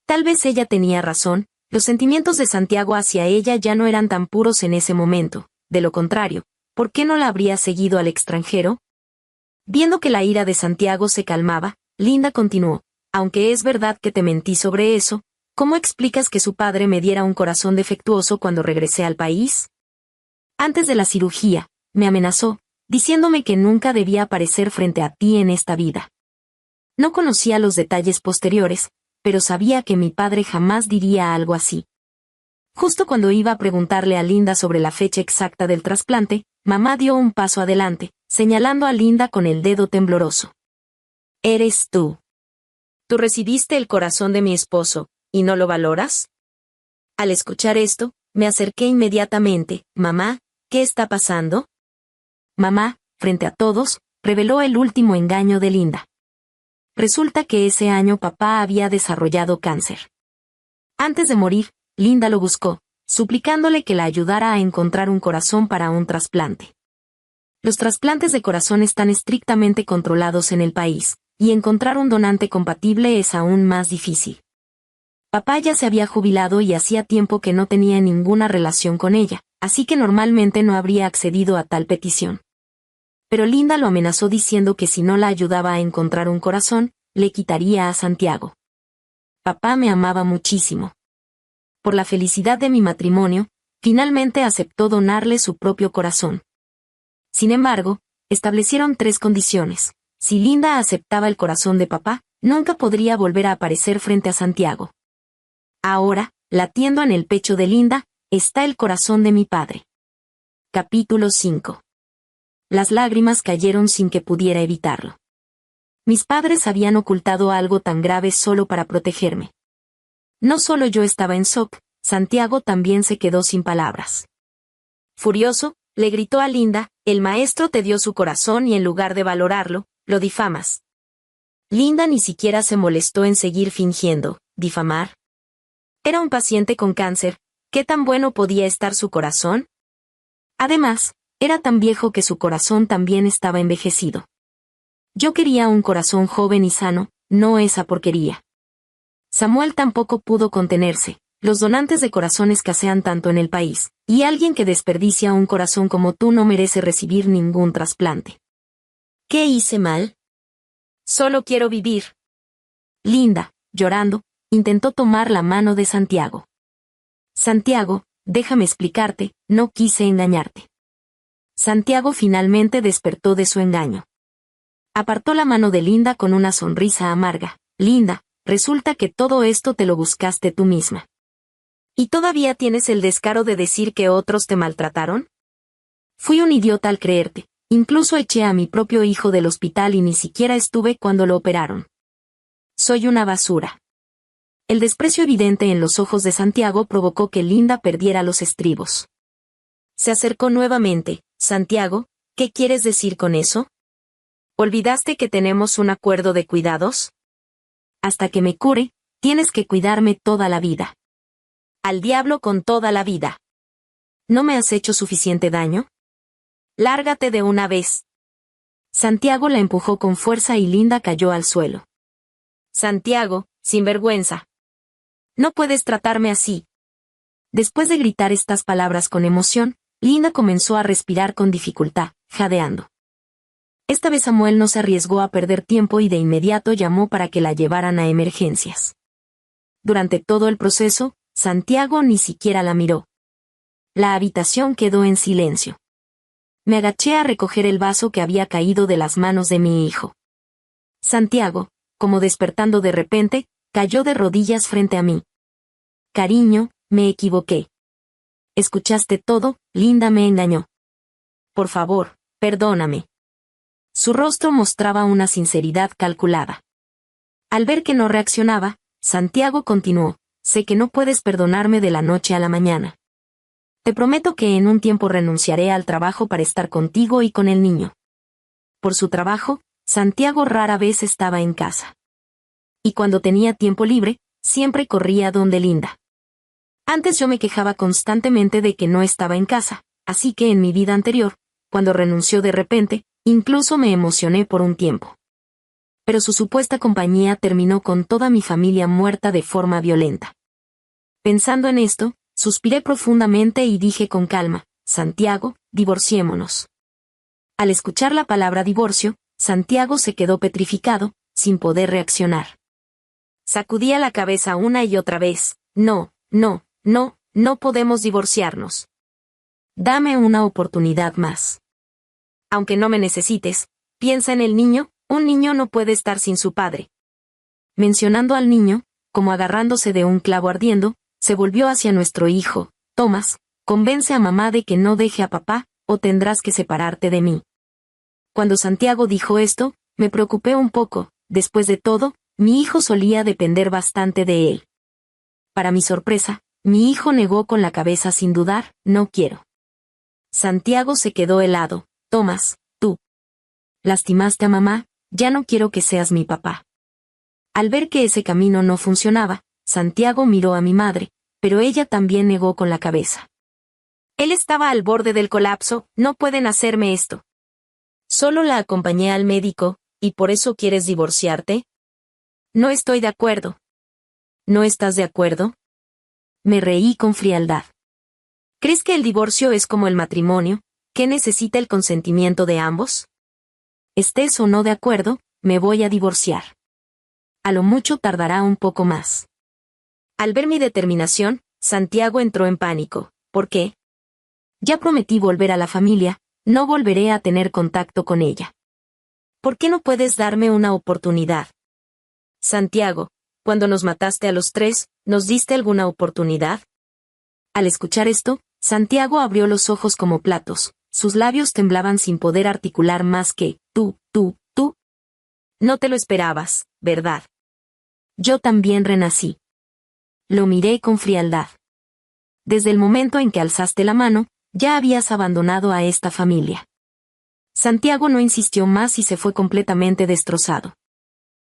Tal vez ella tenía razón, los sentimientos de Santiago hacia ella ya no eran tan puros en ese momento, de lo contrario, ¿por qué no la habría seguido al extranjero? Viendo que la ira de Santiago se calmaba, Linda continuó, aunque es verdad que te mentí sobre eso, ¿cómo explicas que su padre me diera un corazón defectuoso cuando regresé al país? Antes de la cirugía, me amenazó, diciéndome que nunca debía aparecer frente a ti en esta vida. No conocía los detalles posteriores, pero sabía que mi padre jamás diría algo así. Justo cuando iba a preguntarle a Linda sobre la fecha exacta del trasplante, mamá dio un paso adelante, señalando a Linda con el dedo tembloroso. Eres tú. Tú recibiste el corazón de mi esposo, ¿y no lo valoras? Al escuchar esto, me acerqué inmediatamente. Mamá, ¿qué está pasando? Mamá, frente a todos, reveló el último engaño de Linda. Resulta que ese año papá había desarrollado cáncer. Antes de morir, Linda lo buscó, suplicándole que la ayudara a encontrar un corazón para un trasplante. Los trasplantes de corazón están estrictamente controlados en el país, y encontrar un donante compatible es aún más difícil. Papá ya se había jubilado y hacía tiempo que no tenía ninguna relación con ella, así que normalmente no habría accedido a tal petición. Pero Linda lo amenazó diciendo que si no la ayudaba a encontrar un corazón, le quitaría a Santiago. Papá me amaba muchísimo. Por la felicidad de mi matrimonio, finalmente aceptó donarle su propio corazón. Sin embargo, establecieron 3 condiciones. Si Linda aceptaba el corazón de papá, nunca podría volver a aparecer frente a Santiago. Ahora, latiendo en el pecho de Linda, está el corazón de mi padre. Capítulo 5. Las lágrimas cayeron sin que pudiera evitarlo. Mis padres habían ocultado algo tan grave solo para protegerme. No solo yo estaba en shock, Santiago también se quedó sin palabras. Furioso, le gritó a Linda, el maestro te dio su corazón y en lugar de valorarlo, lo difamas. Linda ni siquiera se molestó en seguir fingiendo, ¿difamar? Era un paciente con cáncer, ¿qué tan bueno podía estar su corazón? Además, era tan viejo que su corazón también estaba envejecido. Yo quería un corazón joven y sano, no esa porquería. Samuel tampoco pudo contenerse. Los donantes de corazón escasean tanto en el país, y alguien que desperdicia un corazón como tú no merece recibir ningún trasplante. ¿Qué hice mal? Solo quiero vivir. Linda, llorando, intentó tomar la mano de Santiago. Santiago, déjame explicarte, no quise engañarte. Santiago finalmente despertó de su engaño. Apartó la mano de Linda con una sonrisa amarga. Linda, resulta que todo esto te lo buscaste tú misma. ¿Y todavía tienes el descaro de decir que otros te maltrataron? Fui un idiota al creerte, incluso eché a mi propio hijo del hospital y ni siquiera estuve cuando lo operaron. Soy una basura. El desprecio evidente en los ojos de Santiago provocó que Linda perdiera los estribos. Se acercó nuevamente. Santiago, ¿qué quieres decir con eso? ¿Olvidaste que tenemos un acuerdo de cuidados? Hasta que me cure, tienes que cuidarme toda la vida. Al diablo con toda la vida. ¿No me has hecho suficiente daño? Lárgate de una vez. Santiago la empujó con fuerza y Linda cayó al suelo. Santiago, sinvergüenza. No puedes tratarme así. Después de gritar estas palabras con emoción, Linda comenzó a respirar con dificultad, jadeando. Esta vez Samuel no se arriesgó a perder tiempo y de inmediato llamó para que la llevaran a emergencias. Durante todo el proceso, Santiago ni siquiera la miró. La habitación quedó en silencio. Me agaché a recoger el vaso que había caído de las manos de mi hijo. Santiago, como despertando de repente, cayó de rodillas frente a mí. Cariño, me equivoqué. Escuchaste todo, Linda me engañó. Por favor, perdóname. Su rostro mostraba una sinceridad calculada. Al ver que no reaccionaba, Santiago continuó, sé que no puedes perdonarme de la noche a la mañana. Te prometo que en un tiempo renunciaré al trabajo para estar contigo y con el niño. Por su trabajo, Santiago rara vez estaba en casa. Y cuando tenía tiempo libre, siempre corría donde Linda. Antes yo me quejaba constantemente de que no estaba en casa, así que en mi vida anterior, cuando renunció de repente, incluso me emocioné por un tiempo. Pero su supuesta compañía terminó con toda mi familia muerta de forma violenta. Pensando en esto, suspiré profundamente y dije con calma, Santiago, divorciémonos. Al escuchar la palabra divorcio, Santiago se quedó petrificado, sin poder reaccionar. Sacudía la cabeza una y otra vez, no podemos divorciarnos. Dame una oportunidad más. Aunque no me necesites, piensa en el niño, un niño no puede estar sin su padre. Mencionando al niño, como agarrándose de un clavo ardiendo, se volvió hacia nuestro hijo, Tomás, convence a mamá de que no deje a papá, o tendrás que separarte de mí. Cuando Santiago dijo esto, me preocupé un poco, después de todo, mi hijo solía depender bastante de él. Para mi sorpresa, mi hijo negó con la cabeza sin dudar, no quiero. Santiago se quedó helado, Tomás, tú lastimaste a mamá, ya no quiero que seas mi papá. Al ver que ese camino no funcionaba, Santiago miró a mi madre, pero ella también negó con la cabeza. Él estaba al borde del colapso, no pueden hacerme esto. Solo la acompañé al médico, ¿y por eso quieres divorciarte? No estoy de acuerdo. ¿No estás de acuerdo? Me reí con frialdad. ¿Crees que el divorcio es como el matrimonio, que necesita el consentimiento de ambos? Estés o no de acuerdo, me voy a divorciar. A lo mucho tardará un poco más. Al ver mi determinación, Santiago entró en pánico. ¿Por qué? Ya prometí volver a la familia, no volveré a tener contacto con ella. ¿Por qué no puedes darme una oportunidad? Santiago, cuando nos mataste a los tres, ¿nos diste alguna oportunidad? Al escuchar esto, Santiago abrió los ojos como platos, sus labios temblaban sin poder articular más que, tú. No te lo esperabas, ¿verdad? Yo también renací. Lo miré con frialdad. Desde el momento en que alzaste la mano, ya habías abandonado a esta familia. Santiago no insistió más y se fue completamente destrozado.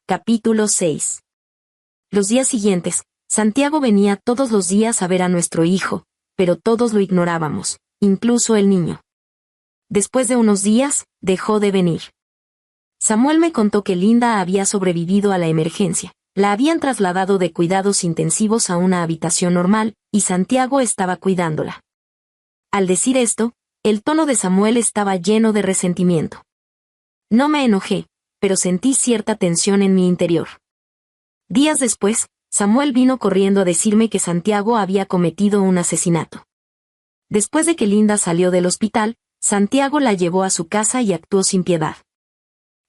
Capítulo 6. Los días siguientes, Santiago venía todos los días a ver a nuestro hijo, pero todos lo ignorábamos, incluso el niño. Después de unos días, dejó de venir. Samuel me contó que Linda había sobrevivido a la emergencia. La habían trasladado de cuidados intensivos a una habitación normal, y Santiago estaba cuidándola. Al decir esto, el tono de Samuel estaba lleno de resentimiento. No me enojé, pero sentí cierta tensión en mi interior. Días después, Samuel vino corriendo a decirme que Santiago había cometido un asesinato. Después de que Linda salió del hospital, Santiago la llevó a su casa y actuó sin piedad.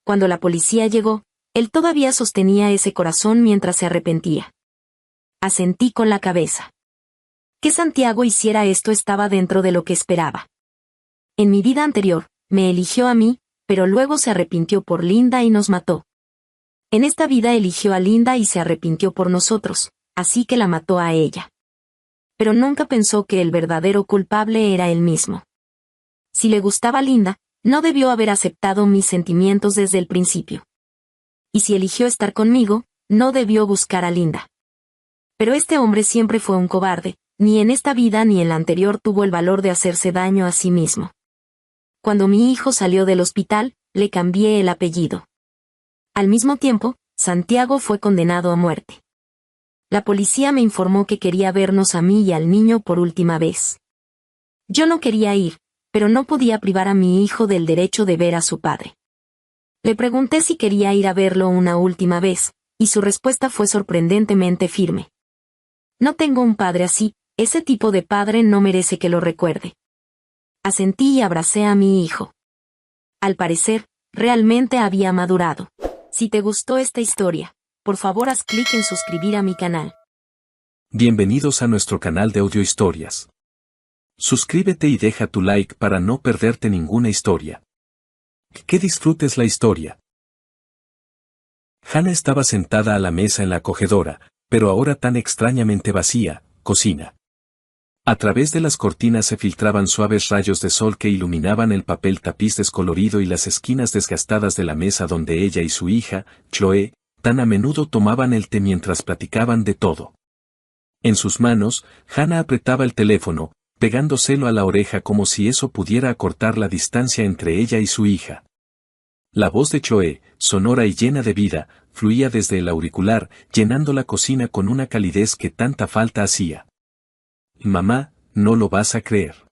Cuando la policía llegó, él todavía sostenía ese corazón mientras se arrepentía. Asentí con la cabeza. Que Santiago hiciera esto estaba dentro de lo que esperaba. En mi vida anterior, me eligió a mí, pero luego se arrepintió por Linda y nos mató. En esta vida eligió a Linda y se arrepintió por nosotros, así que la mató a ella. Pero nunca pensó que el verdadero culpable era él mismo. Si le gustaba Linda, no debió haber aceptado mis sentimientos desde el principio. Y si eligió estar conmigo, no debió buscar a Linda. Pero este hombre siempre fue un cobarde, ni en esta vida ni en la anterior tuvo el valor de hacerse daño a sí mismo. Cuando mi hijo salió del hospital, le cambié el apellido. Al mismo tiempo, Santiago fue condenado a muerte. La policía me informó que quería vernos a mí y al niño por última vez. Yo no quería ir, pero no podía privar a mi hijo del derecho de ver a su padre. Le pregunté si quería ir a verlo una última vez, y su respuesta fue sorprendentemente firme. No tengo un padre así, ese tipo de padre no merece que lo recuerde. Asentí y abracé a mi hijo. Al parecer, realmente había madurado. Si te gustó esta historia, por favor haz clic en suscribir a mi canal. Bienvenidos a nuestro canal de audiohistorias. Suscríbete y deja tu like para no perderte ninguna historia. Que disfrutes la historia. Hannah estaba sentada a la mesa en la acogedora, pero ahora tan extrañamente vacía, cocina. A través de las cortinas se filtraban suaves rayos de sol que iluminaban el papel tapiz descolorido y las esquinas desgastadas de la mesa donde ella y su hija, Chloe, tan a menudo tomaban el té mientras platicaban de todo. En sus manos, Hannah apretaba el teléfono, pegándoselo a la oreja como si eso pudiera acortar la distancia entre ella y su hija. La voz de Chloe, sonora y llena de vida, fluía desde el auricular, llenando la cocina con una calidez que tanta falta hacía. Mamá, no lo vas a creer.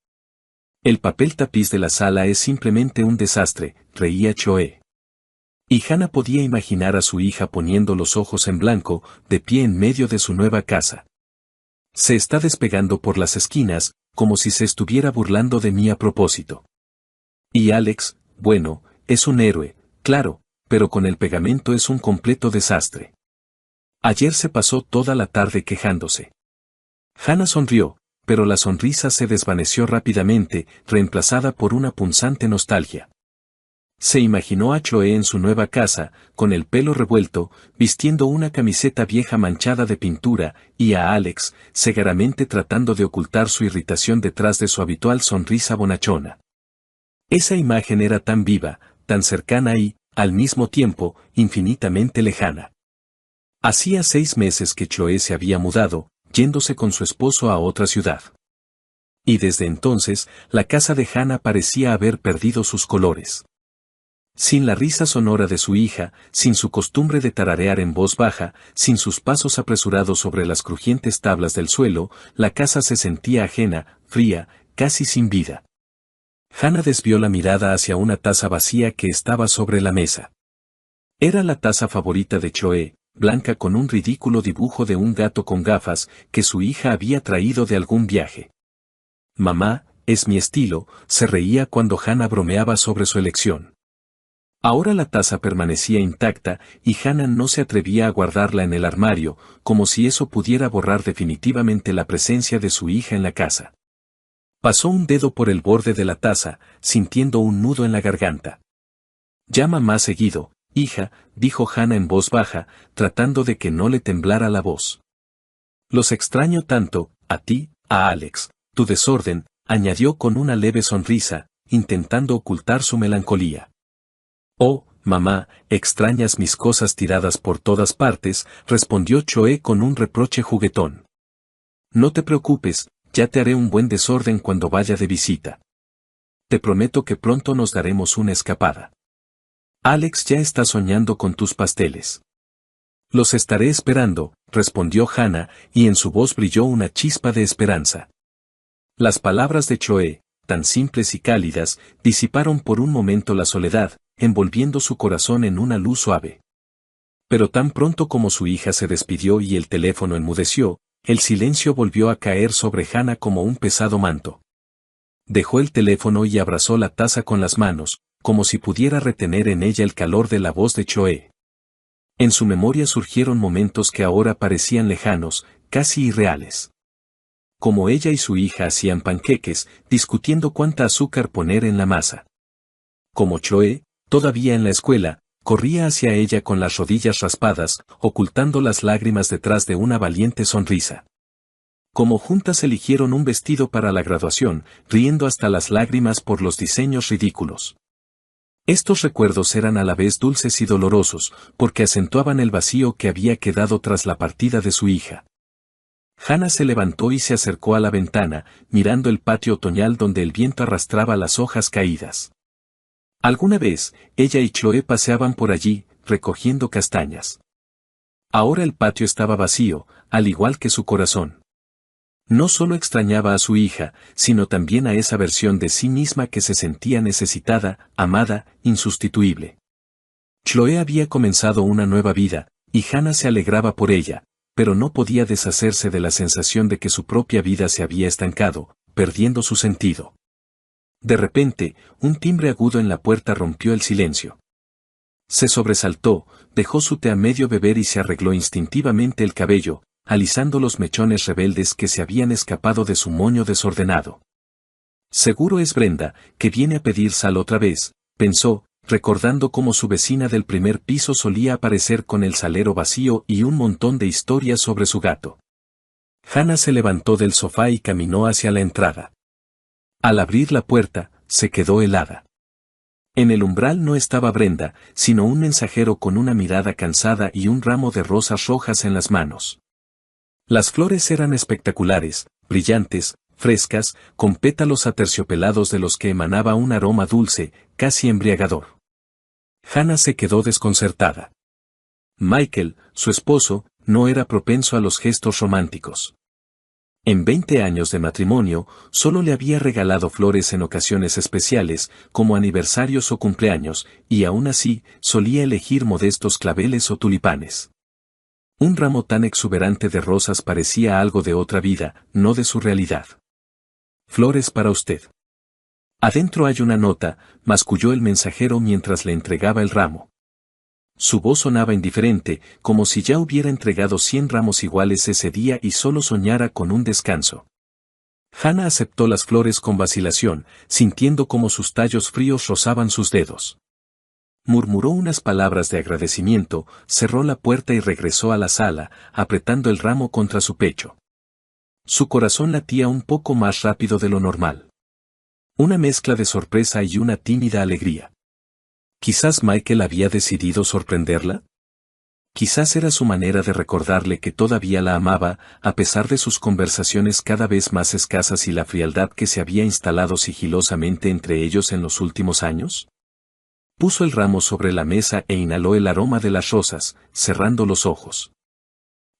El papel tapiz de la sala es simplemente un desastre, reía Chloe. Y Hannah podía imaginar a su hija poniendo los ojos en blanco, de pie en medio de su nueva casa. Se está despegando por las esquinas, como si se estuviera burlando de mí a propósito. Y Alex, bueno, es un héroe, claro, pero con el pegamento es un completo desastre. Ayer se pasó toda la tarde quejándose. Hannah sonrió, pero la sonrisa se desvaneció rápidamente, reemplazada por una punzante nostalgia. Se imaginó a Chloe en su nueva casa, con el pelo revuelto, vistiendo una camiseta vieja manchada de pintura, y a Alex, cegaramente tratando de ocultar su irritación detrás de su habitual sonrisa bonachona. Esa imagen era tan viva, tan cercana y, al mismo tiempo, infinitamente lejana. Hacía 6 meses que Chloe se había mudado, yéndose con su esposo a otra ciudad. Y desde entonces, la casa de Hannah parecía haber perdido sus colores. Sin la risa sonora de su hija, sin su costumbre de tararear en voz baja, sin sus pasos apresurados sobre las crujientes tablas del suelo, la casa se sentía ajena, fría, casi sin vida. Hannah desvió la mirada hacia una taza vacía que estaba sobre la mesa. Era la taza favorita de Chloe, blanca con un ridículo dibujo de un gato con gafas, que su hija había traído de algún viaje. Mamá, es mi estilo, se reía cuando Hannah bromeaba sobre su elección. Ahora la taza permanecía intacta, y Hannah no se atrevía a guardarla en el armario, como si eso pudiera borrar definitivamente la presencia de su hija en la casa. Pasó un dedo por el borde de la taza, sintiendo un nudo en la garganta. Llama más seguido, hija, dijo Hannah en voz baja, tratando de que no le temblara la voz. Los extraño tanto, a ti, a Alex, tu desorden, añadió con una leve sonrisa, intentando ocultar su melancolía. Oh, mamá, extrañas mis cosas tiradas por todas partes, respondió Chloe con un reproche juguetón. No te preocupes, ya te haré un buen desorden cuando vaya de visita. Te prometo que pronto nos daremos una escapada. Alex ya está soñando con tus pasteles. Los estaré esperando, respondió Hannah, y en su voz brilló una chispa de esperanza. Las palabras de Chloe, tan simples y cálidas, disiparon por un momento la soledad, envolviendo su corazón en una luz suave. Pero tan pronto como su hija se despidió y el teléfono enmudeció, el silencio volvió a caer sobre Hannah como un pesado manto. Dejó el teléfono y abrazó la taza con las manos, como si pudiera retener en ella el calor de la voz de Chloe. En su memoria surgieron momentos que ahora parecían lejanos, casi irreales. Como ella y su hija hacían panqueques, discutiendo cuánta azúcar poner en la masa. Como Chloe, todavía en la escuela, corría hacia ella con las rodillas raspadas, ocultando las lágrimas detrás de una valiente sonrisa. Como juntas eligieron un vestido para la graduación, riendo hasta las lágrimas por los diseños ridículos. Estos recuerdos eran a la vez dulces y dolorosos, porque acentuaban el vacío que había quedado tras la partida de su hija. Hannah se levantó y se acercó a la ventana, mirando el patio otoñal donde el viento arrastraba las hojas caídas. Alguna vez, ella y Chloe paseaban por allí, recogiendo castañas. Ahora el patio estaba vacío, al igual que su corazón. No solo extrañaba a su hija, sino también a esa versión de sí misma que se sentía necesitada, amada, insustituible. Chloe había comenzado una nueva vida, y Hannah se alegraba por ella, pero no podía deshacerse de la sensación de que su propia vida se había estancado, perdiendo su sentido. De repente, un timbre agudo en la puerta rompió el silencio. Se sobresaltó, dejó su té a medio beber y se arregló instintivamente el cabello, alisando los mechones rebeldes que se habían escapado de su moño desordenado. Seguro es Brenda, que viene a pedir sal otra vez, pensó, recordando cómo su vecina del primer piso solía aparecer con el salero vacío y un montón de historias sobre su gato. Hannah se levantó del sofá y caminó hacia la entrada. Al abrir la puerta, se quedó helada. En el umbral no estaba Brenda, sino un mensajero con una mirada cansada y un ramo de rosas rojas en las manos. Las flores eran espectaculares, brillantes, frescas, con pétalos aterciopelados de los que emanaba un aroma dulce, casi embriagador. Hannah se quedó desconcertada. Michael, su esposo, no era propenso a los gestos románticos. En 20 años de matrimonio, solo le había regalado flores en ocasiones especiales, como aniversarios o cumpleaños, y aún así, solía elegir modestos claveles o tulipanes. Un ramo tan exuberante de rosas parecía algo de otra vida, no de su realidad. Flores para usted. Adentro hay una nota, masculló el mensajero mientras le entregaba el ramo. Su voz sonaba indiferente, como si ya hubiera entregado 100 ramos iguales ese día y solo soñara con un descanso. Hannah aceptó las flores con vacilación, sintiendo como sus tallos fríos rozaban sus dedos. Murmuró unas palabras de agradecimiento, cerró la puerta y regresó a la sala, apretando el ramo contra su pecho. Su corazón latía un poco más rápido de lo normal. Una mezcla de sorpresa y una tímida alegría. Quizás Michael había decidido sorprenderla. Quizás era su manera de recordarle que todavía la amaba, a pesar de sus conversaciones cada vez más escasas y la frialdad que se había instalado sigilosamente entre ellos en los últimos años. Puso el ramo sobre la mesa e inhaló el aroma de las rosas, cerrando los ojos.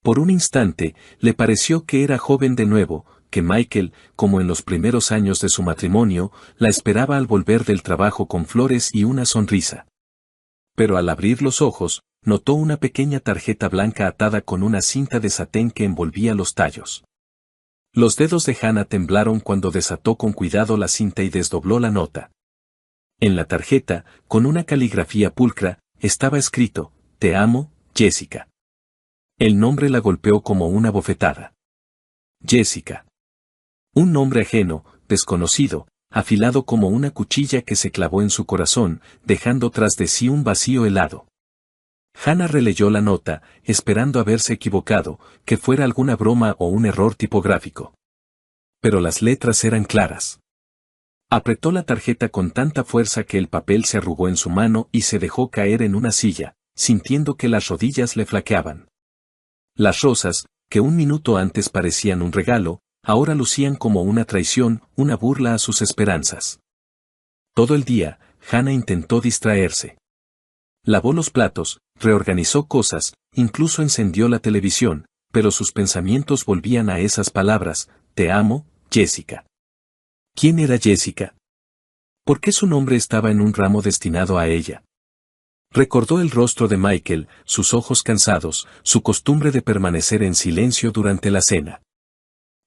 Por un instante, le pareció que era joven de nuevo, que Michael, como en los primeros años de su matrimonio, la esperaba al volver del trabajo con flores y una sonrisa. Pero al abrir los ojos, notó una pequeña tarjeta blanca atada con una cinta de satén que envolvía los tallos. Los dedos de Hannah temblaron cuando desató con cuidado la cinta y desdobló la nota. En la tarjeta, con una caligrafía pulcra, estaba escrito, «Te amo, Jessica». El nombre la golpeó como una bofetada. Jessica. Un nombre ajeno, desconocido, afilado como una cuchilla que se clavó en su corazón, dejando tras de sí un vacío helado. Hannah releyó la nota, esperando haberse equivocado, que fuera alguna broma o un error tipográfico. Pero las letras eran claras. Apretó la tarjeta con tanta fuerza que el papel se arrugó en su mano y se dejó caer en una silla, sintiendo que las rodillas le flaqueaban. Las rosas, que un minuto antes parecían un regalo, ahora lucían como una traición, una burla a sus esperanzas. Todo el día, Hannah intentó distraerse. Lavó los platos, reorganizó cosas, incluso encendió la televisión, pero sus pensamientos volvían a esas palabras, «Te amo, Jessica». ¿Quién era Jessica? ¿Por qué su nombre estaba en un ramo destinado a ella? Recordó el rostro de Michael, sus ojos cansados, su costumbre de permanecer en silencio durante la cena.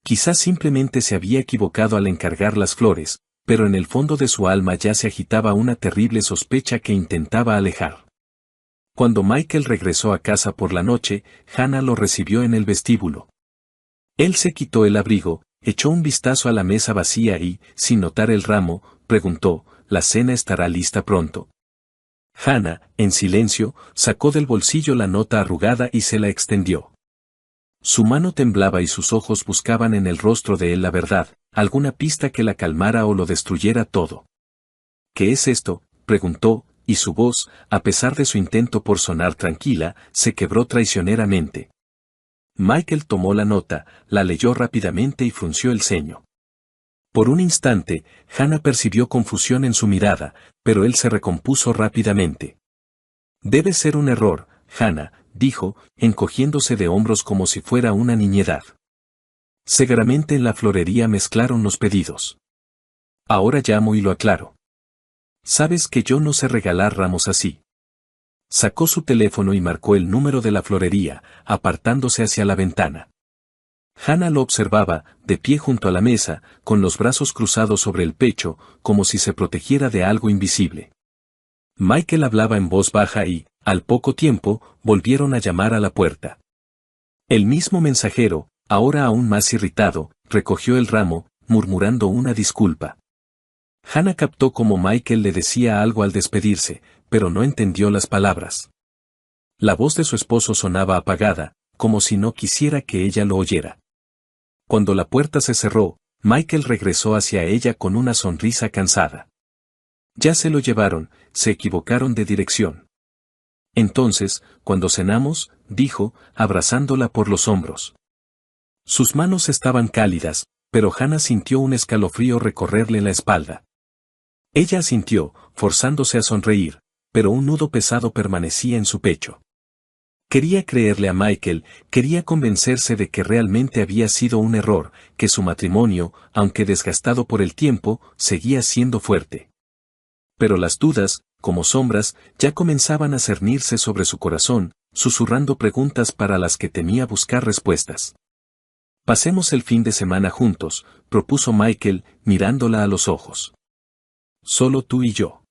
Quizás simplemente se había equivocado al encargar las flores, pero en el fondo de su alma ya se agitaba una terrible sospecha que intentaba alejar. Cuando Michael regresó a casa por la noche, Hannah lo recibió en el vestíbulo. Él se quitó el abrigo, echó un vistazo a la mesa vacía y, sin notar el ramo, preguntó, ¿la cena estará lista pronto? Hannah, en silencio, sacó del bolsillo la nota arrugada y se la extendió. Su mano temblaba y sus ojos buscaban en el rostro de él la verdad, alguna pista que la calmara o lo destruyera todo. ¿Qué es esto?, preguntó, y su voz, a pesar de su intento por sonar tranquila, se quebró traicioneramente. Michael tomó la nota, la leyó rápidamente y frunció el ceño. Por un instante, Hannah percibió confusión en su mirada, pero él se recompuso rápidamente. «Debe ser un error, Hannah», dijo, encogiéndose de hombros como si fuera una niñedad. Seguramente en la florería mezclaron los pedidos. Ahora llamo y lo aclaro. Sabes que yo no sé regalar ramos así. Sacó su teléfono y marcó el número de la florería, apartándose hacia la ventana. Hannah lo observaba, de pie junto a la mesa, con los brazos cruzados sobre el pecho, como si se protegiera de algo invisible. Michael hablaba en voz baja y, al poco tiempo, volvieron a llamar a la puerta. El mismo mensajero, ahora aún más irritado, recogió el ramo, murmurando una disculpa. Hannah captó cómo Michael le decía algo al despedirse, pero no entendió las palabras. La voz de su esposo sonaba apagada, como si no quisiera que ella lo oyera. Cuando la puerta se cerró, Michael regresó hacia ella con una sonrisa cansada. Ya se lo llevaron, se equivocaron de dirección. Entonces, cuando cenamos, dijo, abrazándola por los hombros. Sus manos estaban cálidas, pero Hannah sintió un escalofrío recorrerle la espalda. Ella asintió, forzándose a sonreír, pero un nudo pesado permanecía en su pecho. Quería creerle a Michael, quería convencerse de que realmente había sido un error, que su matrimonio, aunque desgastado por el tiempo, seguía siendo fuerte. Pero las dudas, como sombras, ya comenzaban a cernirse sobre su corazón, susurrando preguntas para las que temía buscar respuestas. Pasemos el fin de semana juntos, propuso Michael, mirándola a los ojos. Solo tú y yo.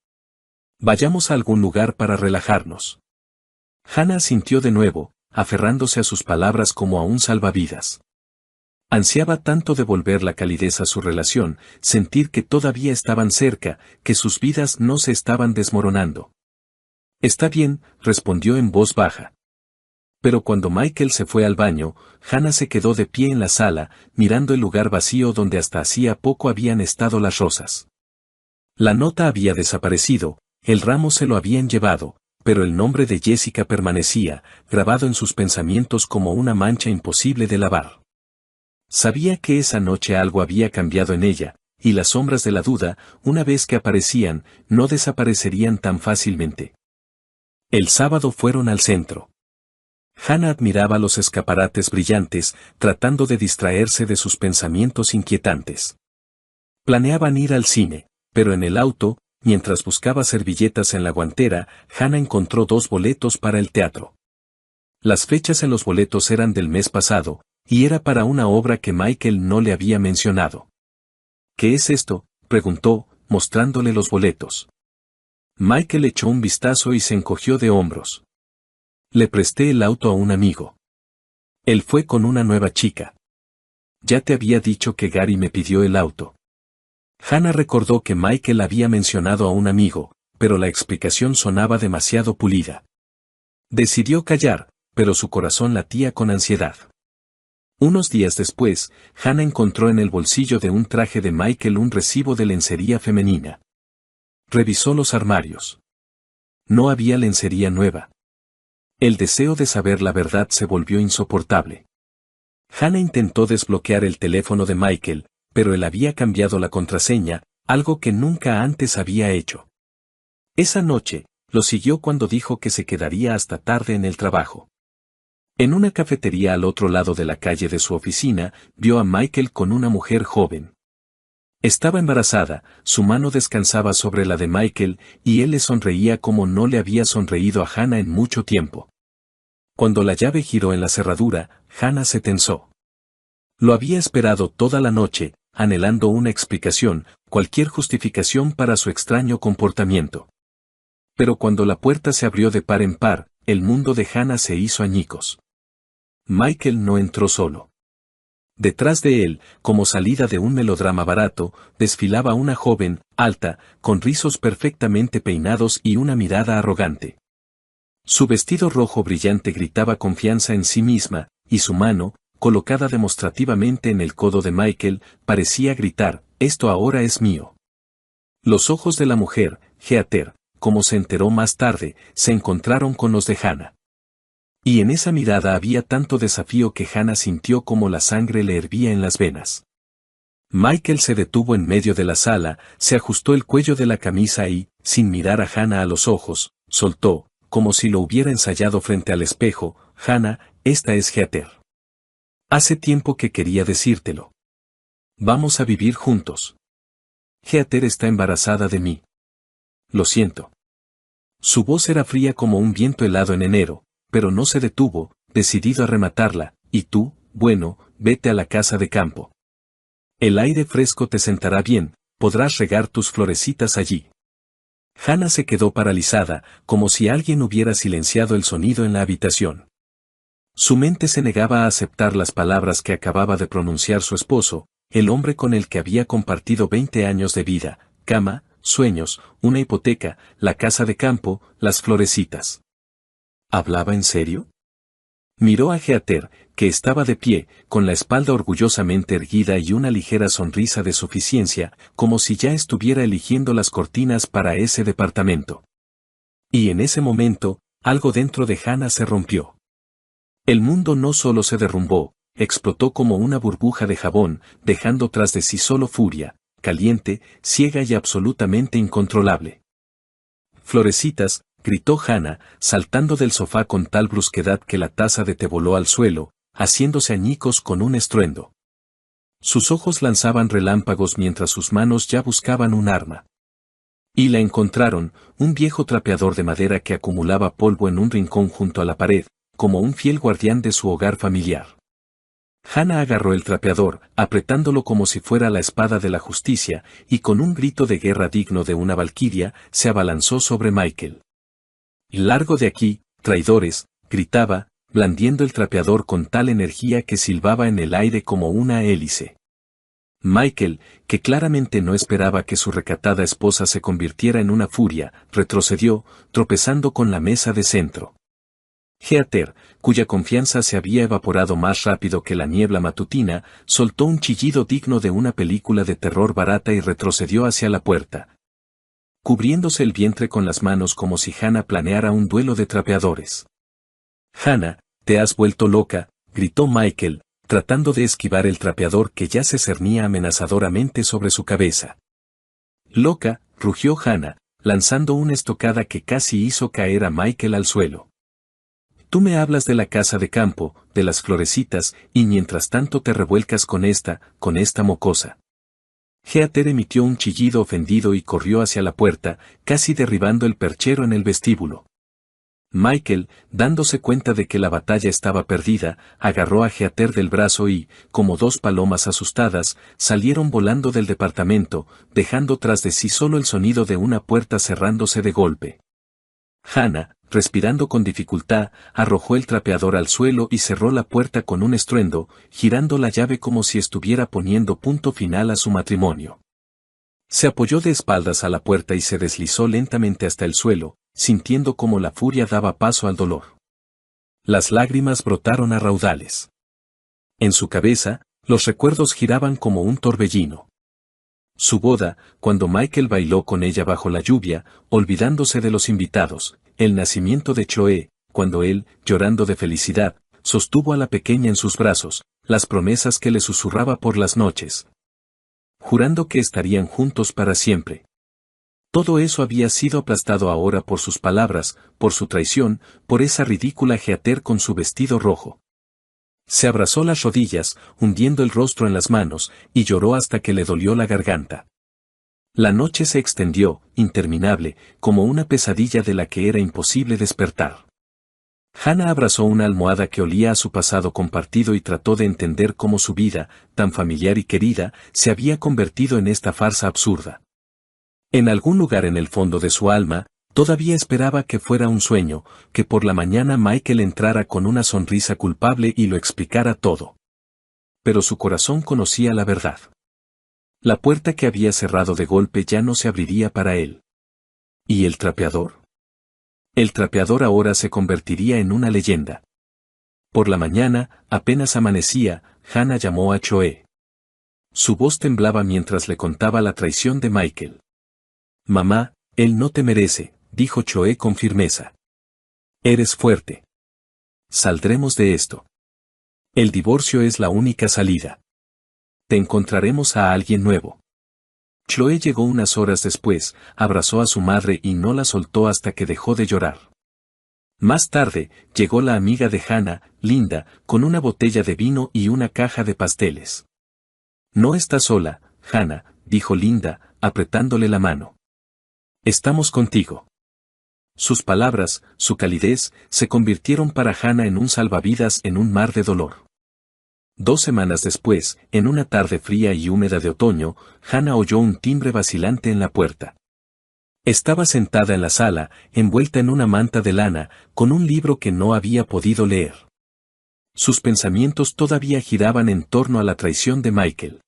Vayamos a algún lugar para relajarnos. Hannah asintió de nuevo, aferrándose a sus palabras como a un salvavidas. Ansiaba tanto devolver la calidez a su relación, sentir que todavía estaban cerca, que sus vidas no se estaban desmoronando. Está bien, respondió en voz baja. Pero cuando Michael se fue al baño, Hannah se quedó de pie en la sala, mirando el lugar vacío donde hasta hacía poco habían estado las rosas. La nota había desaparecido, el ramo se lo habían llevado, pero el nombre de Jessica permanecía, grabado en sus pensamientos como una mancha imposible de lavar. Sabía que esa noche algo había cambiado en ella, y las sombras de la duda, una vez que aparecían, no desaparecerían tan fácilmente. El sábado fueron al centro. Hannah admiraba los escaparates brillantes, tratando de distraerse de sus pensamientos inquietantes. Planeaban ir al cine, pero en el auto, mientras buscaba servilletas en la guantera, Hannah encontró 2 boletos para el teatro. Las fechas en los boletos eran del mes pasado, y era para una obra que Michael no le había mencionado. ¿Qué es esto?, preguntó, mostrándole los boletos. Michael echó un vistazo y se encogió de hombros. Le presté el auto a un amigo. Él fue con una nueva chica. Ya te había dicho que Gary me pidió el auto. Hannah recordó que Michael había mencionado a un amigo, pero la explicación sonaba demasiado pulida. Decidió callar, pero su corazón latía con ansiedad. Unos días después, Hannah encontró en el bolsillo de un traje de Michael un recibo de lencería femenina. Revisó los armarios. No había lencería nueva. El deseo de saber la verdad se volvió insoportable. Hannah intentó desbloquear el teléfono de Michael, pero él había cambiado la contraseña, algo que nunca antes había hecho. Esa noche, lo siguió cuando dijo que se quedaría hasta tarde en el trabajo. En una cafetería al otro lado de la calle de su oficina, vio a Michael con una mujer joven. Estaba embarazada, su mano descansaba sobre la de Michael, y él le sonreía como no le había sonreído a Hannah en mucho tiempo. Cuando la llave giró en la cerradura, Hannah se tensó. Lo había esperado toda la noche, anhelando una explicación, cualquier justificación para su extraño comportamiento. Pero cuando la puerta se abrió de par en par, el mundo de Hannah se hizo añicos. Michael no entró solo. Detrás de él, como salida de un melodrama barato, desfilaba una joven, alta, con rizos perfectamente peinados y una mirada arrogante. Su vestido rojo brillante gritaba confianza en sí misma, y su mano, colocada demostrativamente en el codo de Michael, parecía gritar, «Esto ahora es mío». Los ojos de la mujer, Heather, como se enteró más tarde, se encontraron con los de Hannah. Y en esa mirada había tanto desafío que Hannah sintió como la sangre le hervía en las venas. Michael se detuvo en medio de la sala, se ajustó el cuello de la camisa y, sin mirar a Hannah a los ojos, soltó, como si lo hubiera ensayado frente al espejo, «Hannah, esta es Heather». Hace tiempo que quería decírtelo. Vamos a vivir juntos. Heather está embarazada de mí. Lo siento. Su voz era fría como un viento helado en enero, pero no se detuvo, decidido a rematarla, y tú, bueno, vete a la casa de campo. El aire fresco te sentará bien, podrás regar tus florecitas allí. Hannah se quedó paralizada, como si alguien hubiera silenciado el sonido en la habitación. Su mente se negaba a aceptar las palabras que acababa de pronunciar su esposo, el hombre con el que había compartido 20 años de vida, cama, sueños, una hipoteca, la casa de campo, las florecitas. ¿Hablaba en serio? Miró a Heather, que estaba de pie, con la espalda orgullosamente erguida y una ligera sonrisa de suficiencia, como si ya estuviera eligiendo las cortinas para ese departamento. Y en ese momento, algo dentro de Hannah se rompió. El mundo no solo se derrumbó, explotó como una burbuja de jabón, dejando tras de sí solo furia, caliente, ciega y absolutamente incontrolable. Florecitas, gritó Hannah, saltando del sofá con tal brusquedad que la taza de té voló al suelo, haciéndose añicos con un estruendo. Sus ojos lanzaban relámpagos mientras sus manos ya buscaban un arma. Y la encontraron, un viejo trapeador de madera que acumulaba polvo en un rincón junto a la pared, como un fiel guardián de su hogar familiar. Hannah agarró el trapeador, apretándolo como si fuera la espada de la justicia, y con un grito de guerra digno de una valquiria, se abalanzó sobre Michael. «Largo de aquí, traidores», gritaba, blandiendo el trapeador con tal energía que silbaba en el aire como una hélice. Michael, que claramente no esperaba que su recatada esposa se convirtiera en una furia, retrocedió, tropezando con la mesa de centro. Heather, cuya confianza se había evaporado más rápido que la niebla matutina, soltó un chillido digno de una película de terror barata y retrocedió hacia la puerta, cubriéndose el vientre con las manos como si Hannah planeara un duelo de trapeadores. «Hannah, te has vuelto loca», gritó Michael, tratando de esquivar el trapeador que ya se cernía amenazadoramente sobre su cabeza. «Loca», rugió Hannah, lanzando una estocada que casi hizo caer a Michael al suelo. «Tú me hablas de la casa de campo, de las florecitas, y mientras tanto te revuelcas con esta mocosa». Heather emitió un chillido ofendido y corrió hacia la puerta, casi derribando el perchero en el vestíbulo. Michael, dándose cuenta de que la batalla estaba perdida, agarró a Heather del brazo y, como dos palomas asustadas, salieron volando del departamento, dejando tras de sí solo el sonido de una puerta cerrándose de golpe. Hannah, respirando con dificultad, arrojó el trapeador al suelo y cerró la puerta con un estruendo, girando la llave como si estuviera poniendo punto final a su matrimonio. Se apoyó de espaldas a la puerta y se deslizó lentamente hasta el suelo, sintiendo cómo la furia daba paso al dolor. Las lágrimas brotaron a raudales. En su cabeza, los recuerdos giraban como un torbellino. Su boda, cuando Michael bailó con ella bajo la lluvia, olvidándose de los invitados, el nacimiento de Chloe, cuando él, llorando de felicidad, sostuvo a la pequeña en sus brazos, las promesas que le susurraba por las noches, jurando que estarían juntos para siempre. Todo eso había sido aplastado ahora por sus palabras, por su traición, por esa ridícula Heather con su vestido rojo. Se abrazó las rodillas, hundiendo el rostro en las manos, y lloró hasta que le dolió la garganta. La noche se extendió, interminable, como una pesadilla de la que era imposible despertar. Hannah abrazó una almohada que olía a su pasado compartido y trató de entender cómo su vida, tan familiar y querida, se había convertido en esta farsa absurda. En algún lugar en el fondo de su alma, todavía esperaba que fuera un sueño, que por la mañana Michael entrara con una sonrisa culpable y lo explicara todo. Pero su corazón conocía la verdad. La puerta que había cerrado de golpe ya no se abriría para él. ¿Y el trapeador? El trapeador ahora se convertiría en una leyenda. Por la mañana, apenas amanecía, Hannah llamó a Chloe. Su voz temblaba mientras le contaba la traición de Michael. «Mamá, él no te merece», dijo Chloe con firmeza. «Eres fuerte. Saldremos de esto. El divorcio es la única salida. Te encontraremos a alguien nuevo». Chloe llegó unas horas después, abrazó a su madre y no la soltó hasta que dejó de llorar. Más tarde, llegó la amiga de Hannah, Linda, con una botella de vino y una caja de pasteles. No estás sola, Hannah, dijo Linda, apretándole la mano. Estamos contigo. Sus palabras, su calidez, se convirtieron para Hannah en un salvavidas en un mar de dolor. 2 semanas después, en una tarde fría y húmeda de otoño, Hannah oyó un timbre vacilante en la puerta. Estaba sentada en la sala, envuelta en una manta de lana, con un libro que no había podido leer. Sus pensamientos todavía giraban en torno a la traición de Michael.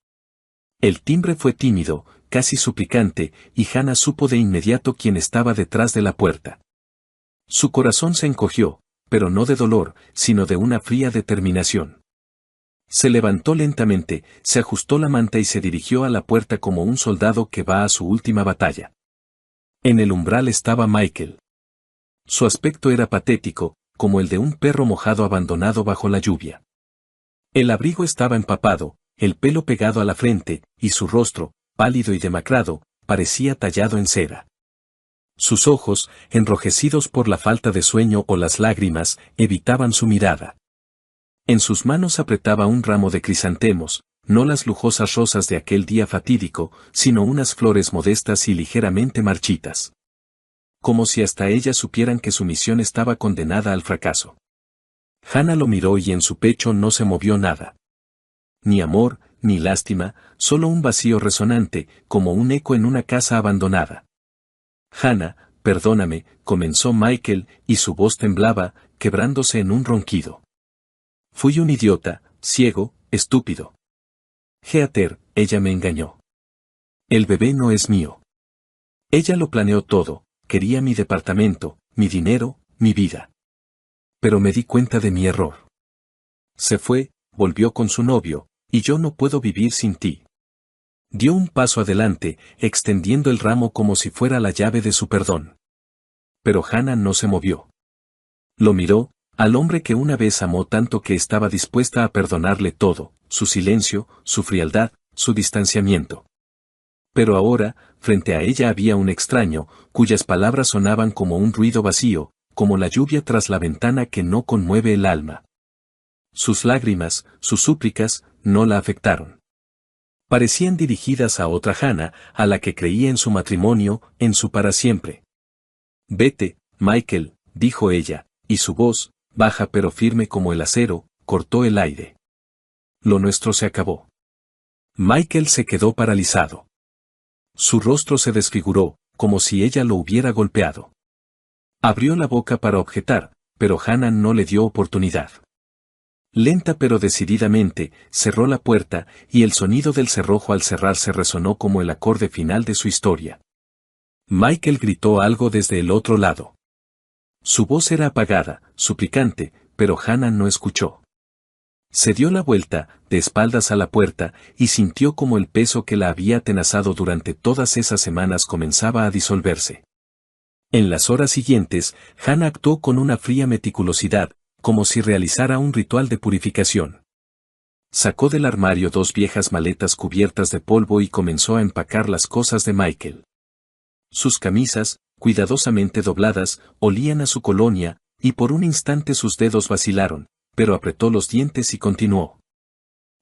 El timbre fue tímido, casi suplicante, y Hannah supo de inmediato quién estaba detrás de la puerta. Su corazón se encogió, pero no de dolor, sino de una fría determinación. Se levantó lentamente, se ajustó la manta y se dirigió a la puerta como un soldado que va a su última batalla. En el umbral estaba Michael. Su aspecto era patético, como el de un perro mojado abandonado bajo la lluvia. El abrigo estaba empapado, el pelo pegado a la frente, y su rostro, pálido y demacrado, parecía tallado en cera. Sus ojos, enrojecidos por la falta de sueño o las lágrimas, evitaban su mirada. En sus manos apretaba un ramo de crisantemos, no las lujosas rosas de aquel día fatídico, sino unas flores modestas y ligeramente marchitas. Como si hasta ellas supieran que su misión estaba condenada al fracaso. Hannah lo miró y en su pecho no se movió nada. Ni amor, ni lástima, solo un vacío resonante, como un eco en una casa abandonada. Hannah, perdóname, comenzó Michael, y su voz temblaba, quebrándose en un ronquido. Fui un idiota, ciego, estúpido. Heather, ella me engañó. El bebé no es mío. Ella lo planeó todo, quería mi departamento, mi dinero, mi vida. Pero me di cuenta de mi error. Se fue, volvió con su novio, y yo no puedo vivir sin ti. Dio un paso adelante, extendiendo el ramo como si fuera la llave de su perdón. Pero Hannah no se movió. Lo miró, al hombre que una vez amó tanto que estaba dispuesta a perdonarle todo, su silencio, su frialdad, su distanciamiento. Pero ahora, frente a ella había un extraño, cuyas palabras sonaban como un ruido vacío, como la lluvia tras la ventana que no conmueve el alma. Sus lágrimas, sus súplicas, no la afectaron. Parecían dirigidas a otra Hannah, a la que creía en su matrimonio, en su para siempre. Vete, Michael, dijo ella, y su voz, baja pero firme como el acero, cortó el aire. Lo nuestro se acabó. Michael se quedó paralizado. Su rostro se desfiguró, como si ella lo hubiera golpeado. Abrió la boca para objetar, pero Hannah no le dio oportunidad. Lenta pero decididamente, cerró la puerta, y el sonido del cerrojo al cerrarse resonó como el acorde final de su historia. Michael gritó algo desde el otro lado. Su voz era apagada, suplicante, pero Hannah no escuchó. Se dio la vuelta, de espaldas a la puerta, y sintió como el peso que la había atenazado durante todas esas semanas comenzaba a disolverse. En las horas siguientes, Hannah actuó con una fría meticulosidad, como si realizara un ritual de purificación. Sacó del armario 2 viejas maletas cubiertas de polvo y comenzó a empacar las cosas de Michael. Sus camisas, cuidadosamente dobladas, olían a su colonia, y por un instante sus dedos vacilaron, pero apretó los dientes y continuó.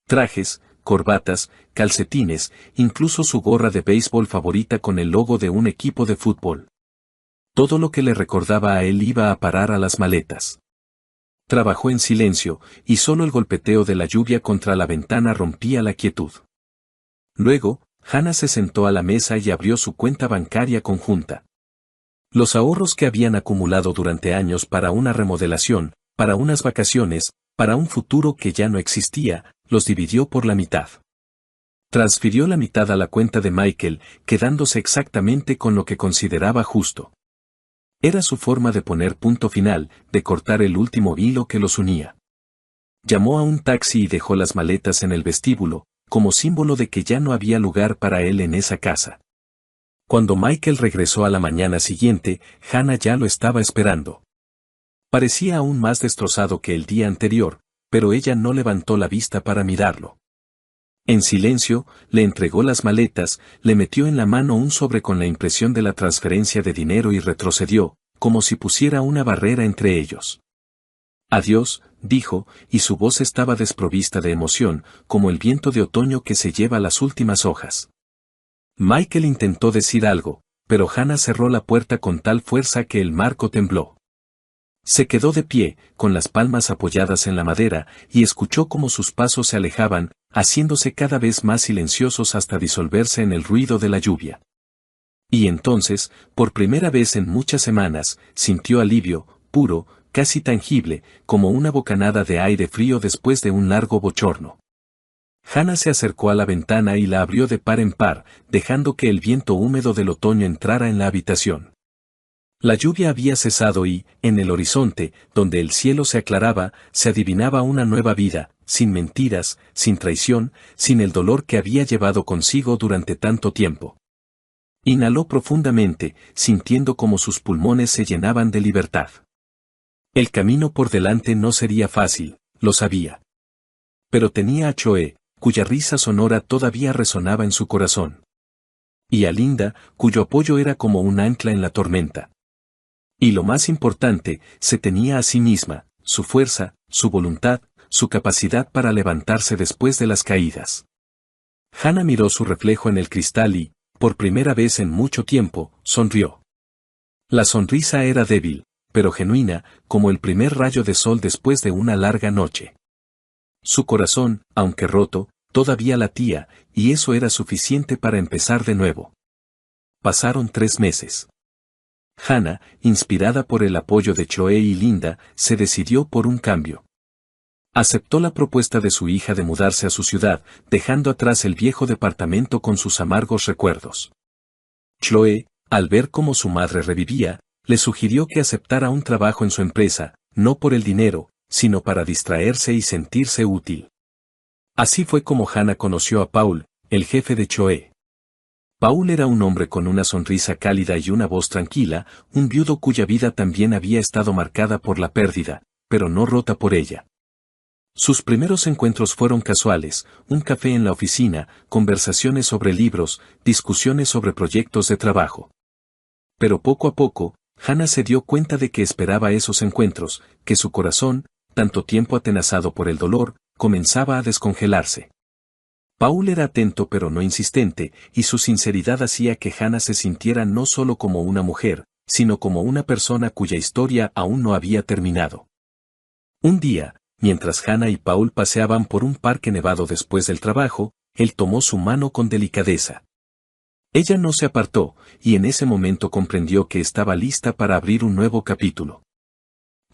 Trajes, corbatas, calcetines, incluso su gorra de béisbol favorita con el logo de un equipo de fútbol. Todo lo que le recordaba a él iba a parar a las maletas. Trabajó en silencio, y solo el golpeteo de la lluvia contra la ventana rompía la quietud. Luego, Hannah se sentó a la mesa y abrió su cuenta bancaria conjunta. Los ahorros que habían acumulado durante años para una remodelación, para unas vacaciones, para un futuro que ya no existía, los dividió por la mitad. Transfirió la mitad a la cuenta de Michael, quedándose exactamente con lo que consideraba justo. Era su forma de poner punto final, de cortar el último hilo que los unía. Llamó a un taxi y dejó las maletas en el vestíbulo, como símbolo de que ya no había lugar para él en esa casa. Cuando Michael regresó a la mañana siguiente, Hannah ya lo estaba esperando. Parecía aún más destrozado que el día anterior, pero ella no levantó la vista para mirarlo. En silencio, le entregó las maletas, le metió en la mano un sobre con la impresión de la transferencia de dinero y retrocedió, como si pusiera una barrera entre ellos. Adiós, dijo, y su voz estaba desprovista de emoción, como el viento de otoño que se lleva las últimas hojas. Michael intentó decir algo, pero Hannah cerró la puerta con tal fuerza que el marco tembló. Se quedó de pie, con las palmas apoyadas en la madera, y escuchó cómo sus pasos se alejaban, haciéndose cada vez más silenciosos hasta disolverse en el ruido de la lluvia. Y entonces, por primera vez en muchas semanas, sintió alivio, puro, casi tangible, como una bocanada de aire frío después de un largo bochorno. Hannah se acercó a la ventana y la abrió de par en par, dejando que el viento húmedo del otoño entrara en la habitación. La lluvia había cesado y, en el horizonte, donde el cielo se aclaraba, se adivinaba una nueva vida, sin mentiras, sin traición, sin el dolor que había llevado consigo durante tanto tiempo. Inhaló profundamente, sintiendo como sus pulmones se llenaban de libertad. El camino por delante no sería fácil, lo sabía. Pero tenía a Choe, cuya risa sonora todavía resonaba en su corazón. Y a Linda, cuyo apoyo era como un ancla en la tormenta. Y lo más importante, se tenía a sí misma, su fuerza, su voluntad, su capacidad para levantarse después de las caídas. Hannah miró su reflejo en el cristal y, por primera vez en mucho tiempo, sonrió. La sonrisa era débil, pero genuina, como el primer rayo de sol después de una larga noche. Su corazón, aunque roto, todavía latía, y eso era suficiente para empezar de nuevo. Pasaron 3 meses. Hannah, inspirada por el apoyo de Choe y Linda, se decidió por un cambio. Aceptó la propuesta de su hija de mudarse a su ciudad, dejando atrás el viejo departamento con sus amargos recuerdos. Choe, al ver cómo su madre revivía, le sugirió que aceptara un trabajo en su empresa, no por el dinero, sino para distraerse y sentirse útil. Así fue como Hannah conoció a Paul, el jefe de Choe. Paul era un hombre con una sonrisa cálida y una voz tranquila, un viudo cuya vida también había estado marcada por la pérdida, pero no rota por ella. Sus primeros encuentros fueron casuales, un café en la oficina, conversaciones sobre libros, discusiones sobre proyectos de trabajo. Pero poco a poco, Hannah se dio cuenta de que esperaba esos encuentros, que su corazón, tanto tiempo atenazado por el dolor, comenzaba a descongelarse. Paul era atento pero no insistente, y su sinceridad hacía que Hannah se sintiera no solo como una mujer, sino como una persona cuya historia aún no había terminado. Un día, mientras Hannah y Paul paseaban por un parque nevado después del trabajo, él tomó su mano con delicadeza. Ella no se apartó, y en ese momento comprendió que estaba lista para abrir un nuevo capítulo.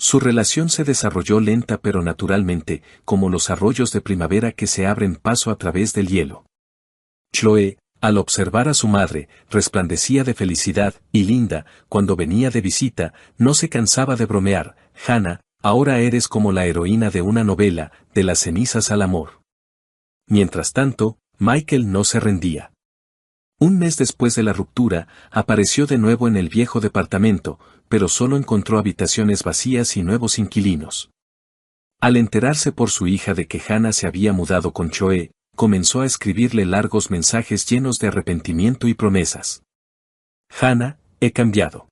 Su relación se desarrolló lenta pero naturalmente, como los arroyos de primavera que se abren paso a través del hielo. Chloe, al observar a su madre, resplandecía de felicidad, y Linda, cuando venía de visita, no se cansaba de bromear: Hannah, ahora eres como la heroína de una novela, de las cenizas al amor. Mientras tanto, Michael no se rendía. Un mes después de la ruptura, apareció de nuevo en el viejo departamento, pero solo encontró habitaciones vacías y nuevos inquilinos. Al enterarse por su hija de que Hannah se había mudado con Choe, comenzó a escribirle largos mensajes llenos de arrepentimiento y promesas. Hannah, he cambiado.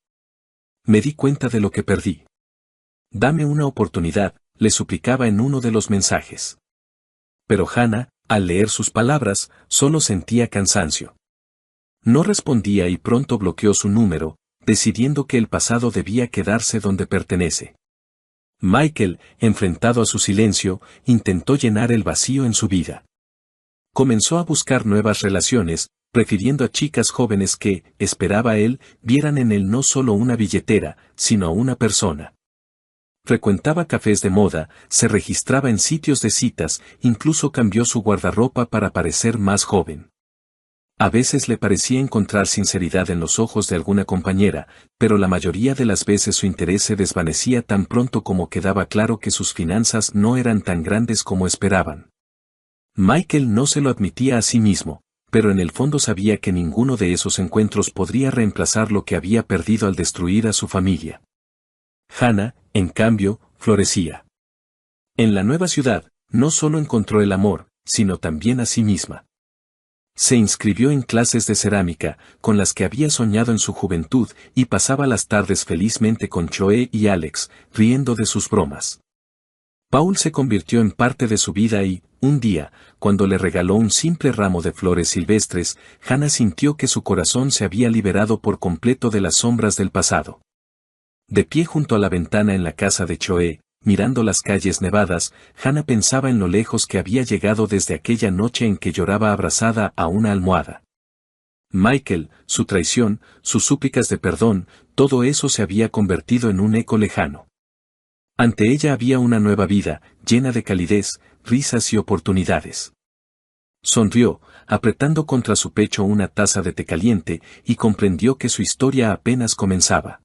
Me di cuenta de lo que perdí. Dame una oportunidad, le suplicaba en uno de los mensajes. Pero Hannah, al leer sus palabras, solo sentía cansancio. No respondía y pronto bloqueó su número, decidiendo que el pasado debía quedarse donde pertenece. Michael, enfrentado a su silencio, intentó llenar el vacío en su vida. Comenzó a buscar nuevas relaciones, prefiriendo a chicas jóvenes que, esperaba él, vieran en él no solo una billetera, sino a una persona. Frecuentaba cafés de moda, se registraba en sitios de citas, incluso cambió su guardarropa para parecer más joven. A veces le parecía encontrar sinceridad en los ojos de alguna compañera, pero la mayoría de las veces su interés se desvanecía tan pronto como quedaba claro que sus finanzas no eran tan grandes como esperaban. Michael no se lo admitía a sí mismo, pero en el fondo sabía que ninguno de esos encuentros podría reemplazar lo que había perdido al destruir a su familia. Hannah, en cambio, florecía. En la nueva ciudad, no solo encontró el amor, sino también a sí misma. Se inscribió en clases de cerámica, con las que había soñado en su juventud, y pasaba las tardes felizmente con Choe y Alex, riendo de sus bromas. Paul se convirtió en parte de su vida y, un día, cuando le regaló un simple ramo de flores silvestres, Hannah sintió que su corazón se había liberado por completo de las sombras del pasado. De pie junto a la ventana en la casa de Choe, mirando las calles nevadas, Hannah pensaba en lo lejos que había llegado desde aquella noche en que lloraba abrazada a una almohada. Michael, su traición, sus súplicas de perdón, todo eso se había convertido en un eco lejano. Ante ella había una nueva vida, llena de calidez, risas y oportunidades. Sonrió, apretando contra su pecho una taza de té caliente, y comprendió que su historia apenas comenzaba.